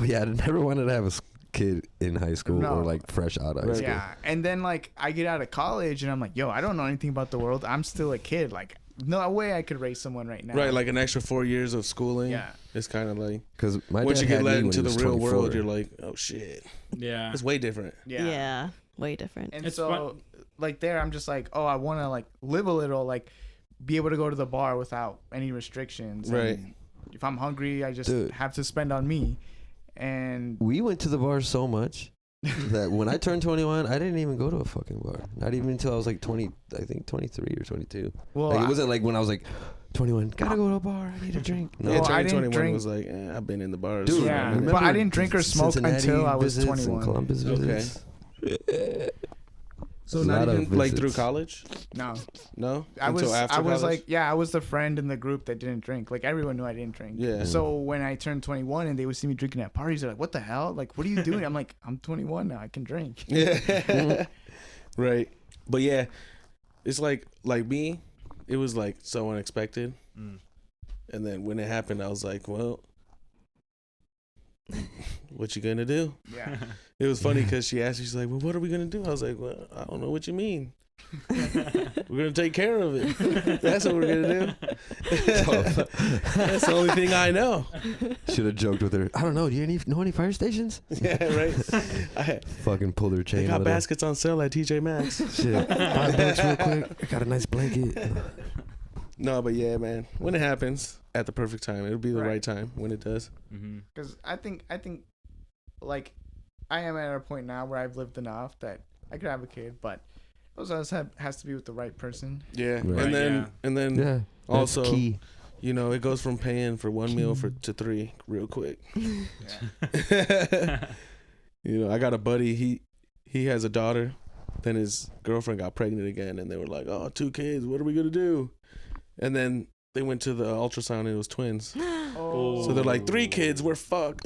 wanted to have a kid in high school No. or like fresh out of high Right. school. Yeah, and then like I get out of college and I'm like, yo, I don't know anything about the world. I'm still a kid. Like, no way I could raise someone right now. Right, like an extra 4 years of schooling. Yeah. It's kind of like Because my once dad you get had let me when into he the was real 24. world, you're like, oh shit, Yeah. it's way different. Yeah. Way different. And It's so fun- like there, I'm just like, oh, I want to like live a little. Like be able to go to the bar without any restrictions. Right. And if I'm hungry, I just Dude. have to spend on me. And We went to the bar so much that when I turned 21, I didn't even go to a fucking bar. Not even until I was like 20, I think 23 or 22. well, Like, it wasn't like when I was like 21, gotta go to a bar, I need a drink. No. Yeah, Well, I turning didn't 21 drink- was like, I've been in the bars. Dude, yeah, remember but I didn't drink or smoke Cincinnati until I was visits and 21. Columbus Okay. visits. So A not lot even of like through visits. college? No, No? I was Until after I was college? like, I was the friend in the group that didn't drink. Like everyone knew I didn't drink. Yeah. So when I turned 21 and they would see me drinking at parties, they're like, "What the hell? Like, what are you doing?" I'm like, "I'm 21 now. I can drink." Yeah. Right. But yeah, it's like me, it was like so unexpected. Mm. And then when it happened, I was like, well, what you gonna do? Yeah. It was funny because she asked me, she's like, well, what are we gonna do? I was like, well, I don't know what you mean. We're gonna take care of it. That's what we're gonna do. That's the only thing I know. Should have joked with her. I don't know. Do you know any fire stations? Yeah, right. Fucking pulled her They chain. got out of there. baskets on sale at TJ Maxx. Shit. $5 real quick. I got a nice blanket. No, but yeah, man. When it happens at the perfect time, it'll be the Right. right time when it does. Mm-hmm. Because I think like I am at a point now where I've lived enough that I could have a kid, but it also has to be with the right person. Yeah, Right. and then Yeah. and then Yeah. also, That's key. you know, it goes from paying for one meal to 3 real quick. You know, I got a buddy. He has a daughter. Then his girlfriend got pregnant again, and they were like, "Oh, 2 kids. What are we gonna do?" And then they went to the ultrasound, and it was twins. Oh. So they're like, 3 kids. We're fucked.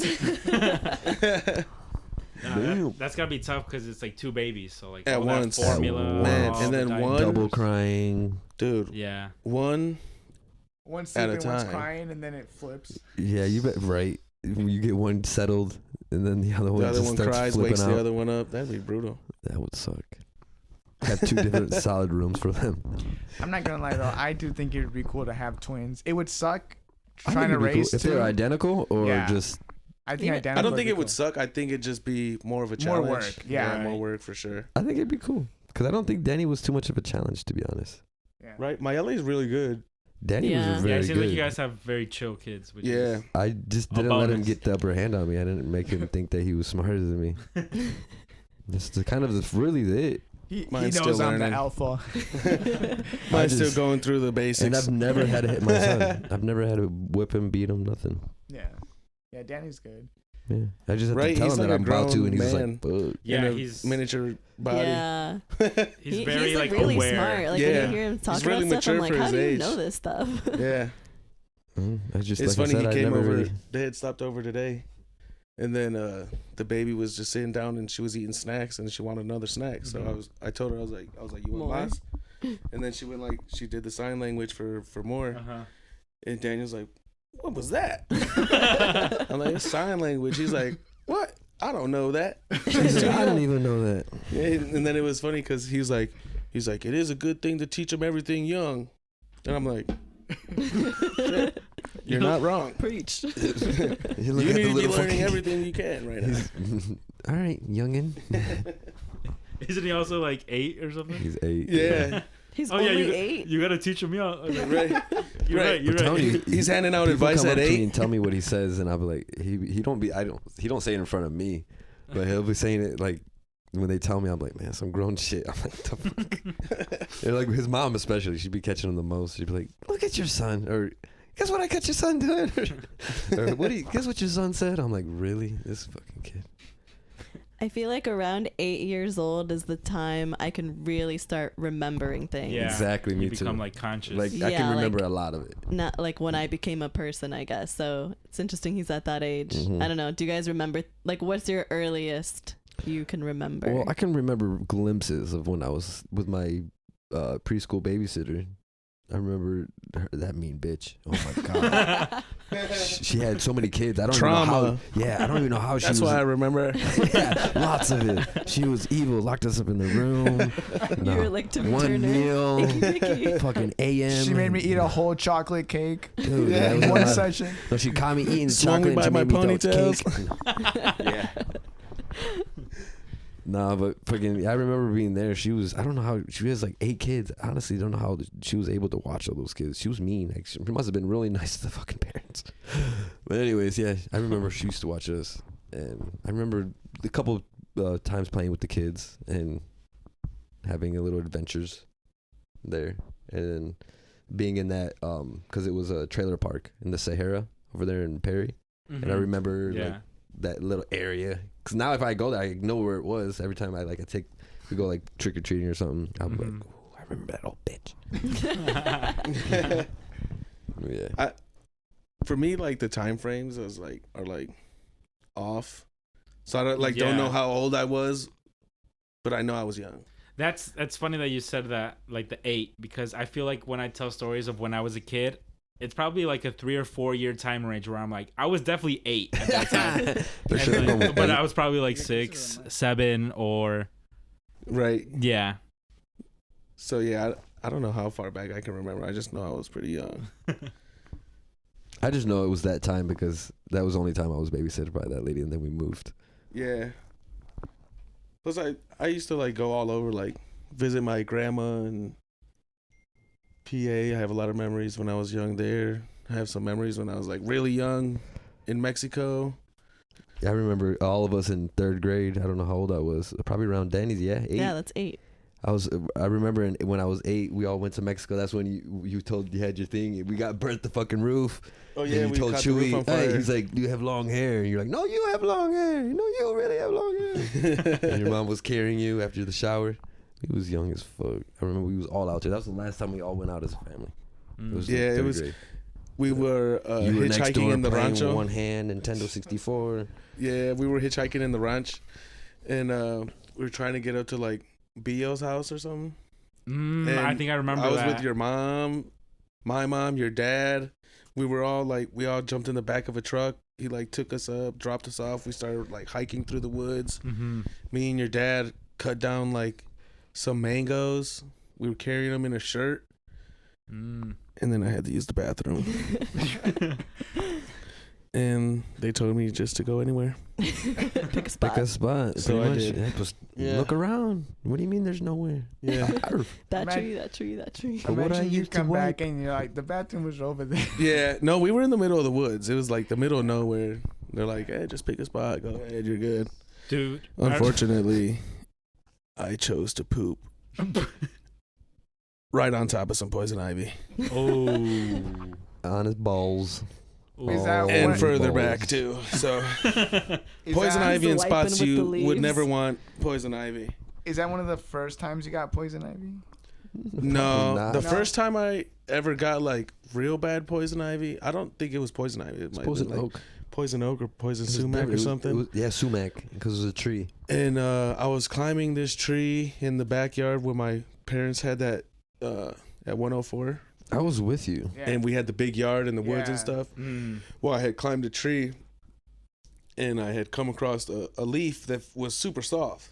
That's gotta be tough because it's like 2 babies, so like At all that once. formula, Man, all and the then diet- one- Double crying. Dude, Yeah. one. One's At a sleeping, one's time. crying, and then it flips. Yeah, you bet. Right. You get one settled, and then the other one The other just one starts cries, flipping wakes out. the other one up. That'd be brutal. That would suck. Have 2 different solid rooms for them. I'm not gonna lie though, I do think it would be cool to have twins. It would suck I trying think to it'd be raise cool. If 2. they're identical or Yeah. just I think Yeah. identical. I don't think be it would cool. suck. I think it'd just be more of a More challenge. work, yeah. more work for sure. I think it'd be cool because I don't think Danny was too much of a challenge, to be honest. Yeah. Right? My LA is really good. Danny Yeah. was Yeah, very it seems good. like you guys have very chill kids. Which Yeah. Is, I just A didn't let him bonus. get the upper hand on me. I didn't make him think that he was smarter than me. That's really it. He Mine's knows still I'm the learning. alpha. Mine's still just- going through the basics. And I've never had to hit my son. I've never had to whip him, beat him, nothing. Yeah. Yeah, Danny's good. Yeah, I just have Right, to tell he's him like that a I'm about to, grown and he's man. like, "Fuck." yeah, in a he's miniature body. Yeah. he's very like really aware. smart. Like Yeah. when you hear him talk He's about really stuff, I'm mature like, for how his do you age. know this stuff? Yeah. I just It's like funny, I said, he I came never over, really. they had stopped over today. And then the baby was just sitting down and she was eating snacks and she wanted another snack. So I told her, I was like, you want More? más? And then she went like, she did the sign language for more. Uh-huh. And Daniel's like, what was that? I'm like, it's sign language. He's like, what? I don't know that. He's like, I don't even know that. Yeah, and then it was funny because he's like, it is a good thing to teach them everything young. And I'm like, shit, you're not wrong. Preach. You You need to be learning everything you can right now. All right, youngin. Isn't he also like 8 or something? He's 8. Yeah, He's Oh yeah, only you, 8. you gotta teach him young. right. You're right. You're I'm telling right. you, He's handing out people advice come at up to me 8. and tell me what he says, and I'll be like, he don't say it in front of me, but he'll be saying it like when they tell me. I'm like, man, some grown shit. I'm like, the fuck? They're like his mom especially. She'd be catching him the most. She'd be like, look at your son, or guess what I catch your son doing, or guess what your son said. I'm like, really, this fucking kid. I feel like around 8 years old is the time I can really start remembering things. Yeah. Exactly, me You too. become like conscious. Like I Yeah, can remember like- a lot of it. Not like when I became a person, I guess. So it's interesting he's at that age. Mhm. I don't know. Do you guys remember, like, what's your earliest you can remember? Well, I can remember glimpses of when I was with my preschool babysitter. I remember that mean bitch. Oh my god, she had so many kids. I don't even know how. Trauma. Yeah, I don't even know how she That's was. why I remember. Yeah, lots of it. She was evil. Locked us up in the room. You were like Timmy one Turner. meal. Icky Picky. Fucking AM. She made me eat a whole chocolate cake. Dude, Yeah. that was in a one lot. session. No, she caught me eating Swung me chocolate. by and she my made me those ponytails. cake. Yeah. Nah, but fucking, I remember being there. She was, I don't know how, she has like 8 kids. I honestly don't know how she was able to watch all those kids. She was mean. Like, she must have been really nice to the fucking parents. But anyways, yeah, I remember she used to watch us. And I remember a couple times playing with the kids and having a little adventures there. And being in that, because it was a trailer park in the Sahara over there in Perry. Mm-hmm. And I remember like that little area. Because now if I go there, I know where it was. Every time we go like trick or treating or something, I'll be like, ooh, I remember that old bitch. Yeah. For me, like the time frames are like off. So I don't know how old I was, but I know I was young. That's funny that you said that, like the 8, because I feel like when I tell stories of when I was a kid, it's probably like a 3 or 4 year time range where I'm like, I was definitely 8 at that time. For sure. Like, but I was probably like 6, 7, or right. Yeah. So yeah, I don't know how far back I can remember. I just know I was pretty young. I just know it was that time because that was the only time I was babysitted by that lady, and then we moved. Yeah. Plus, I used to like go all over, like visit my grandma and PA. I have a lot of memories when I was young there. I have some memories when I was like really young in Mexico. Yeah, I remember all of us in 3rd grade. I don't know how old I was. Probably around Danny's. Yeah, 8. Yeah, that's 8. I remember when I was 8, we all went to Mexico. That's when you had your thing. We got burnt the fucking roof. Oh yeah, and we told caught the roof on Chewy, fire. hey, he's like, "Do you have long hair?" And you're like, "No, you have long hair. No, you really have long hair." And your mom was carrying you after the shower. We was young as fuck. I remember we was all out there. That was the last time we all went out as a family. It was Yeah, like it was. 3rd grade. We were You were next hitchhiking door in the playing rancho. with one hand, Nintendo 64. Yeah, we were hitchhiking in the ranch, and we were trying to get up to like Bio's house or something. I think I remember I was that. with your mom, my mom, your dad. We all jumped in the back of a truck. He like took us up, dropped us off. We started like hiking through the woods. Mm-hmm. Me and your dad cut down like some mangoes. We were carrying them in a shirt. And then I had to use the bathroom. And they told me just to go anywhere. Pick a spot. Pick a spot. So pretty I much. did. Yeah, just Yeah. look around. What do you mean there's nowhere? Yeah. That Imagine- tree, that tree, that tree. But what I Imagine you used to come back wipe. and you're like, the bathroom was over there. Yeah. No, we were in the middle of the woods. It was like the middle of nowhere. They're like, hey, just pick a spot. Go ahead. You're good. Dude. Unfortunately, I chose to poop right on top of some poison ivy. Oh. On his balls. Is that And what- further balls. back, too. So Is poison that, ivy in He's wiping spots with you the would leaves. never want poison ivy. Is that one of the first times you got poison ivy? No, not. the No. first time I ever got like real bad poison ivy, I don't think it was poison ivy. It It's might have been poison like oak. poison oak or poison It was sumac different. or It was- something. it was- yeah, sumac, because it was a tree. And I was climbing this tree in the backyard where my parents had that at 104. I was with you. Yeah. And we had the big yard in the woods and Yeah. stuff. Mm. Well, I had climbed a tree and I had come across a leaf that was super soft.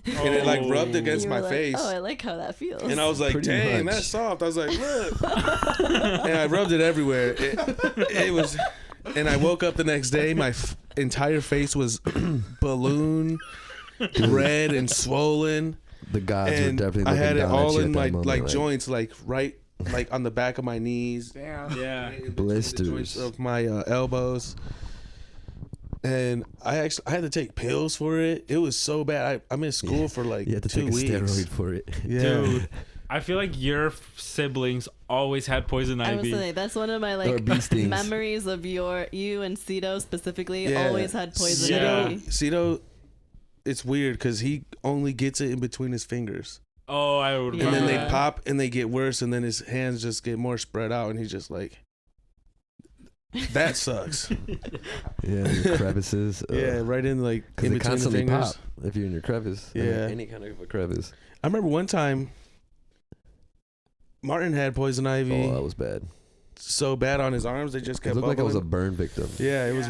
And it like rubbed against You my were like, face. Oh, I like how that feels. And I was like, Pretty dang, much. that's soft. I was like, look. And I rubbed it everywhere. It was, and I woke up the next day. My entire face was balloon red and swollen. The gods were And definitely I looking had it down all at you in at that my moment, like joints, like right, like on the back of my knees. Damn. Yeah. In between Blisters. the joints of my elbows. And I had to take pills for it. It was so bad. I missed school for like You had to 2 take a weeks. steroid for it. Yeah. Dude. I feel like your siblings always had poison I was ivy. saying that's one of my Or like bee stings. memories of you and Cito specifically Yeah. always had poison Yeah. ivy. Cito, it's weird because he only gets it in between his fingers. Oh, I would Yeah. And then they remember that. pop and they get worse, and then his hands just get more spread out, and he's just like, that sucks. Yeah, your crevices. Yeah, right in like Because in they between the constantly fingers. pop if you're in your crevice. I mean, Yeah. any kind of a crevice. I remember one time Martin had poison ivy Oh, that was bad. so bad on his arms they just It kept looked like I was a bubbling. burn victim. Yeah, it was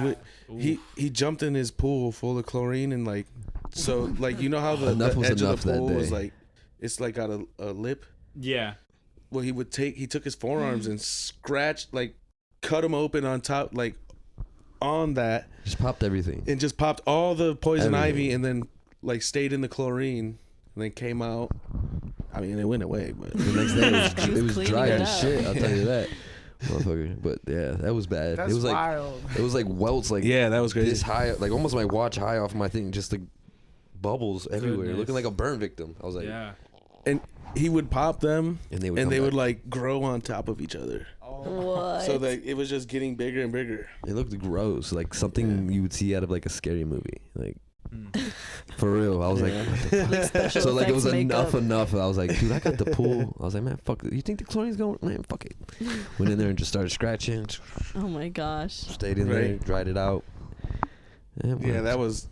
Ooh. he jumped in his pool full of chlorine and like so like you know how the Enough was edge enough of the that pool is day. like it's like got a lip. Yeah. Well, he took his forearms and scratched like cut them open on top like on that Just popped everything. and just popped all the poison Everything. ivy and then like stayed in the chlorine and then came out. I mean, it went away, but The next day it was cleaning dry it as up. shit. I'll tell you that, motherfucker. But yeah, that was bad. That's it was like wild. it was like welts, like yeah, that was crazy. this high, like almost my watch high off my thing, just like bubbles everywhere, Goodness. looking like a burn victim. I was like, Yeah. And he would pop them, and they would, and come they would back. like grow on top of each other. What? So that it was just getting bigger and bigger. It looked gross, like something you would see out of like a scary movie, like Mm. for real. I was like, what the fuck? Like special So like it was effects makeup. enough. I was like, dude, I got the pool. I was like, man, fuck it. You think the chlorine's going? Man, fuck it. Went in there and just started scratching. Oh my gosh. Stayed in there, Right. dried it out. And it Yeah, worked.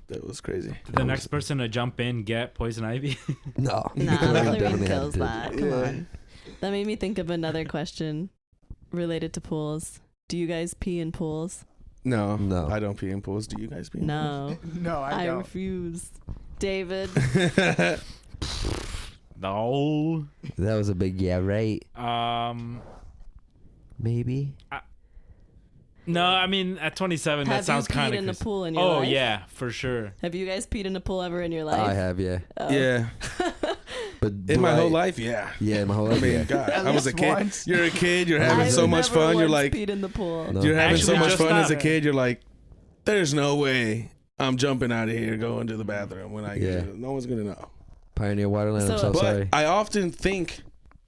that was crazy. Did the next person to jump in get poison ivy? No. Nah, Chlorine chlorine definitely had kills to- that. Come Yeah. on. That made me think of another question related to pools. Do you guys pee in pools? No, No. I don't pee in pools. Do you guys pee? In No. No, I I don't. refuse. David. pools? No. That was a big yeah, right? Maybe. No, I mean at 27, that Have sounds you kind peed of. in a pool in your Oh life? yeah, for sure. Have you guys peed in a pool ever in your life? I have, yeah. Oh. Yeah, But in my do whole I- life, yeah. Yeah, my whole I life. mean, yeah. God, At I was a least kid. once. You're a kid. You're having I've so much never fun. You're once like, peed in the pool. No. you're having Actually, so much just fun as a not. kid. You're like, there's no way I'm jumping out of here going to the bathroom when I get Yeah. to no one's gonna know. Pioneer Waterland. I'm So- so But sorry. I often think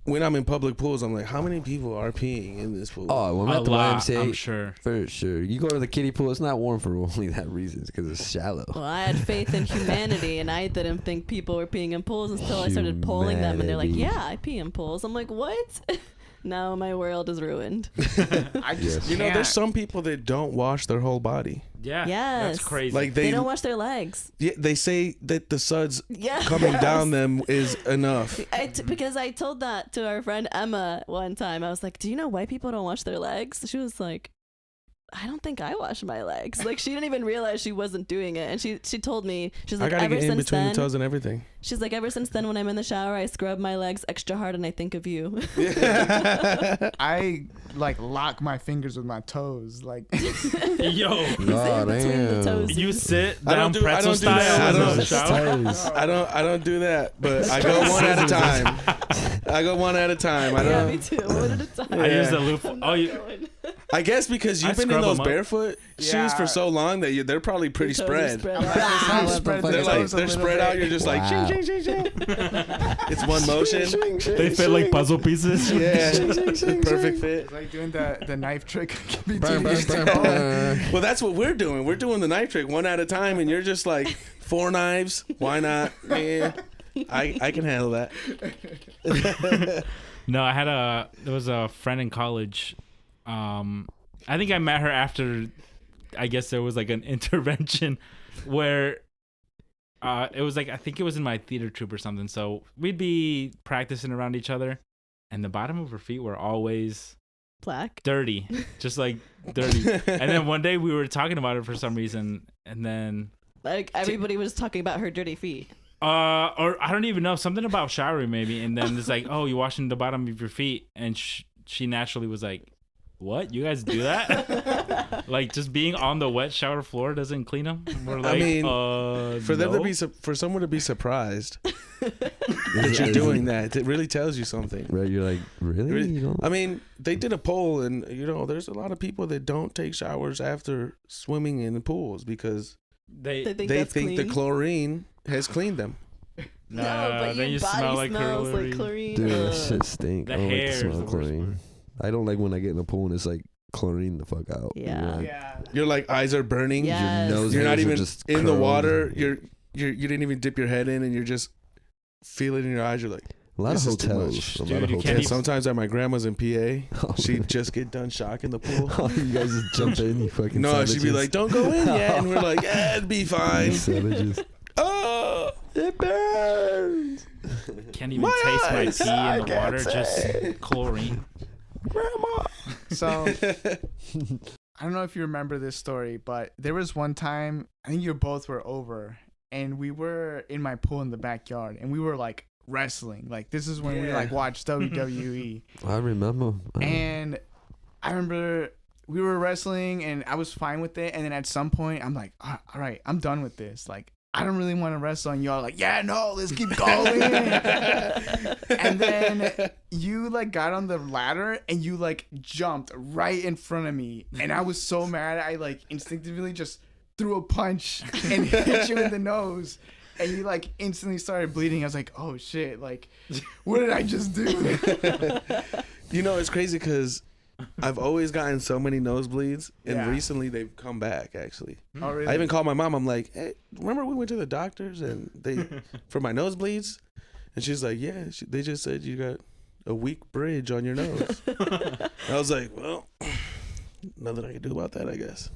when I'm in public pools, I'm like, how many people are peeing in this pool? Oh, when I'm A at the lot, YMCA, I'm sure. for sure. You go to the kiddie pool, it's not warm for only that reason, because it's shallow. Well, I had faith in humanity, and I didn't think people were peeing in pools until I started polling them, and they're like, Humanity. "Yeah, I pee in pools." I'm like, "What?" Now my world is ruined. I just Yes. You know, can't. there's some people that don't wash their whole body. Yeah. Yes. That's crazy. Like They they, don't wash their legs. yeah, they say that the suds Yeah. coming down them is enough. Because I told that to our friend Emma one time. I was like, "Do you know why people don't wash their legs?" She was like, "I don't think I wash my legs." Like she didn't even realize she wasn't doing it, and she told me, she's I like, gotta ever get in since between then, the toes and everything. she's like, ever since then, when I'm in the shower, I scrub my legs extra hard, and I think of you. I like lock my fingers with my toes. Like Yo, He's in Oh, between the damn. toes. you sit I down don't do- I pretzel don't do that. style I in don't- the shower. Toes. I don't do that, but I go one at a time. I go one at a time. I Yeah, me don't. too. One at a time. I use Yeah. the loop. I'm Oh, not you. going. I guess because I you've been in scrub those 'em up. barefoot shoes Yeah. for so long that they're probably pretty Your toes are spread. out. I'm spread the They're like toes a they're little spread bit. out. You're just like Wow. ching, ching, ching, ching. It's one motion. They fit like puzzle pieces. Yeah, perfect fit. It's like doing the knife trick between Burn, your burn, burn, toes. burn. Well, that's what we're doing. We're doing the knife trick one at a time, and you're just like 4 knives. Why not? Yeah, I can handle that. No, there was a friend in college. I think I met her after, I guess there was like an intervention where it was like, I think it was in my theater troupe or something. So we'd be practicing around each other and the bottom of her feet were always Black. dirty, just like dirty. And then one day we were talking about it for some reason. And then, Like everybody was talking about her dirty feet. or I don't even know, something about showering maybe. And then it's like, oh, you're washing the bottom of your feet. And she naturally was like, what? You guys do that? Like just being on the wet shower floor doesn't clean them? We're like, mean, for them to no. be for someone to be surprised that you're doing that, it really tells you something. Right, you're like, really? You don't? I mean, they did a poll, and there's a lot of people that don't take showers after swimming in the pools because They they think they that's think clean. the chlorine has cleaned them. No, but then your you body smell like smells chlorine. like chlorine. Dude, that Ugh. shit stink. The I don't hair like is the smell the of worst chlorine. part. I don't like when I get in a pool and it's like chlorine the fuck out. Yeah. You're like, Yeah. Your like eyes are burning. Yes. Your nose You're not hairs are even just in the curled. water. You didn't even dip your head in, and you're just feeling in your eyes. You're like, A lot This of is too hotels. much. A lot Dude, of you yeah. can't hotels. even- Sometimes at my grandma's in PA, Oh, she'd just get done shocking the pool. oh, you guys just jump in, you fucking No, savages. she'd be like, "Don't go in yet," and we're like, "Yeah, it'd be You fine." savages. Oh, It burns. Can't even My taste my eyes, pee I in the can't water, say. just chlorine. Grandma. So I don't know if you remember this story, but there was one time I think you both were over, and we were in my pool in the backyard, and we were like wrestling. Like this is when we Yeah. like watched WWE, I remember. and I remember we were wrestling, and I was fine with it. And then at some point, I'm like, all right, I'm done with this. Like I don't really want to wrestle. And y'all like, yeah, no, let's keep going. And then you like got on the ladder and you like jumped right in front of me. And I was so mad. I like instinctively just threw a punch and hit you in the nose. And you like instantly started bleeding. I was like, oh shit, like, what did I just do? You know, it's crazy because I've always gotten so many nosebleeds, and Yeah. recently they've come back. Actually, Oh, really? I even called my mom. I'm like, "Hey, remember we went to the doctors and they for my nosebleeds?" And she's like, "Yeah, they just said you got a weak bridge on your nose." I was like, "Well, nothing I can do about that, I guess."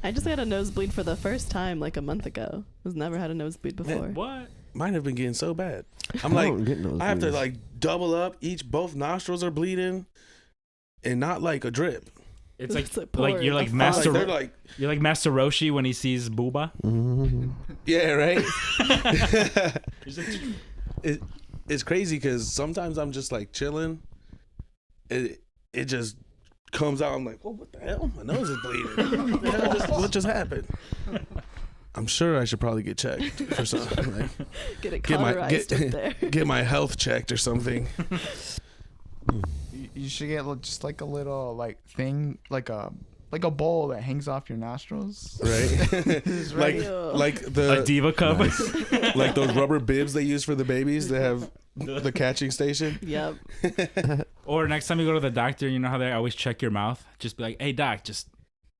I just got a nosebleed for the first time like a month ago. I've never had a nosebleed before. What? Mine have been getting so bad. I'm I like, don't get I have to nosebleeds. like double up. Both nostrils are bleeding, and not like a drip. It's like It's like you're like pouring. Master. Like, they're like, You're like Master Roshi when he sees Booba. Mhm. yeah, right. It's crazy because sometimes I'm just like chilling. It just comes out. I'm like, oh, what the hell? My nose is bleeding. What just happened? I'm sure I should probably get checked for something. Like, Get it Get my- cauterized get- up there. get my health checked or something. You should get just like a little like thing, like a bowl that hangs off your nostrils. Right? like Ew. like A the diva cup. like those rubber bibs they use for the babies that have the catching station. Yep. Or next time you go to the doctor, you know how they always check your mouth? Just be like, hey, doc, just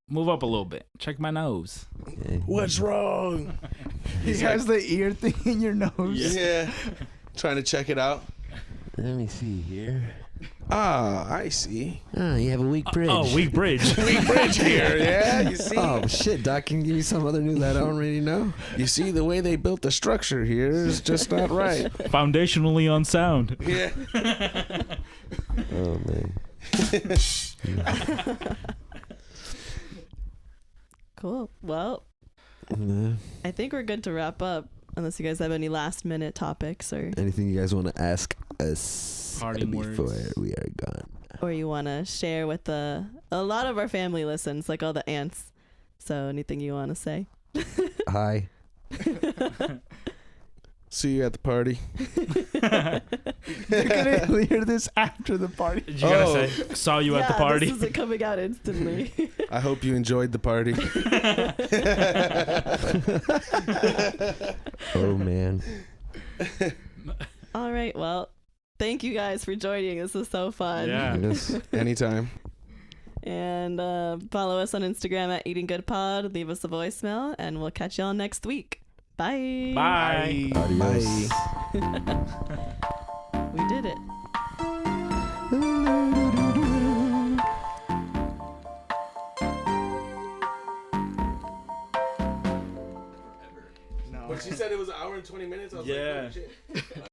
move up a little bit. Check my nose. Yeah. What's wrong? He has the ear thing in your nose. Yeah. Trying to check it out. Let me see here. Ah, I see. Oh, you have a weak bridge. Oh, weak bridge. Weak bridge here, yeah. You see? Oh shit, Doc, can you give me some other news that I don't already know? You see the way they built the structure here is just not right. Foundationally unsound. Yeah. Oh man. Cool. Well, Uh, I think we're good to wrap up. Unless you guys have any last minute topics anything you guys want to ask us Parting before words. we are gone? or you want to share with a lot of our family listens, like all the aunts. So anything you want to say? Hi. See you at the party. You're gonna hear this after the party. You gotta Oh. say, saw you at the party. This isn't coming out instantly. I hope you enjoyed the party. Oh man. All right. Well, thank you guys for joining. This was so fun. Yeah. Yes. Anytime. And follow us on Instagram at Eating Good Pod. Leave us a voicemail, and we'll catch y'all next week. Bye. Bye. Adios. We did it. When she said it was an hour and 20 minutes, I was Yeah. like, oh, shit.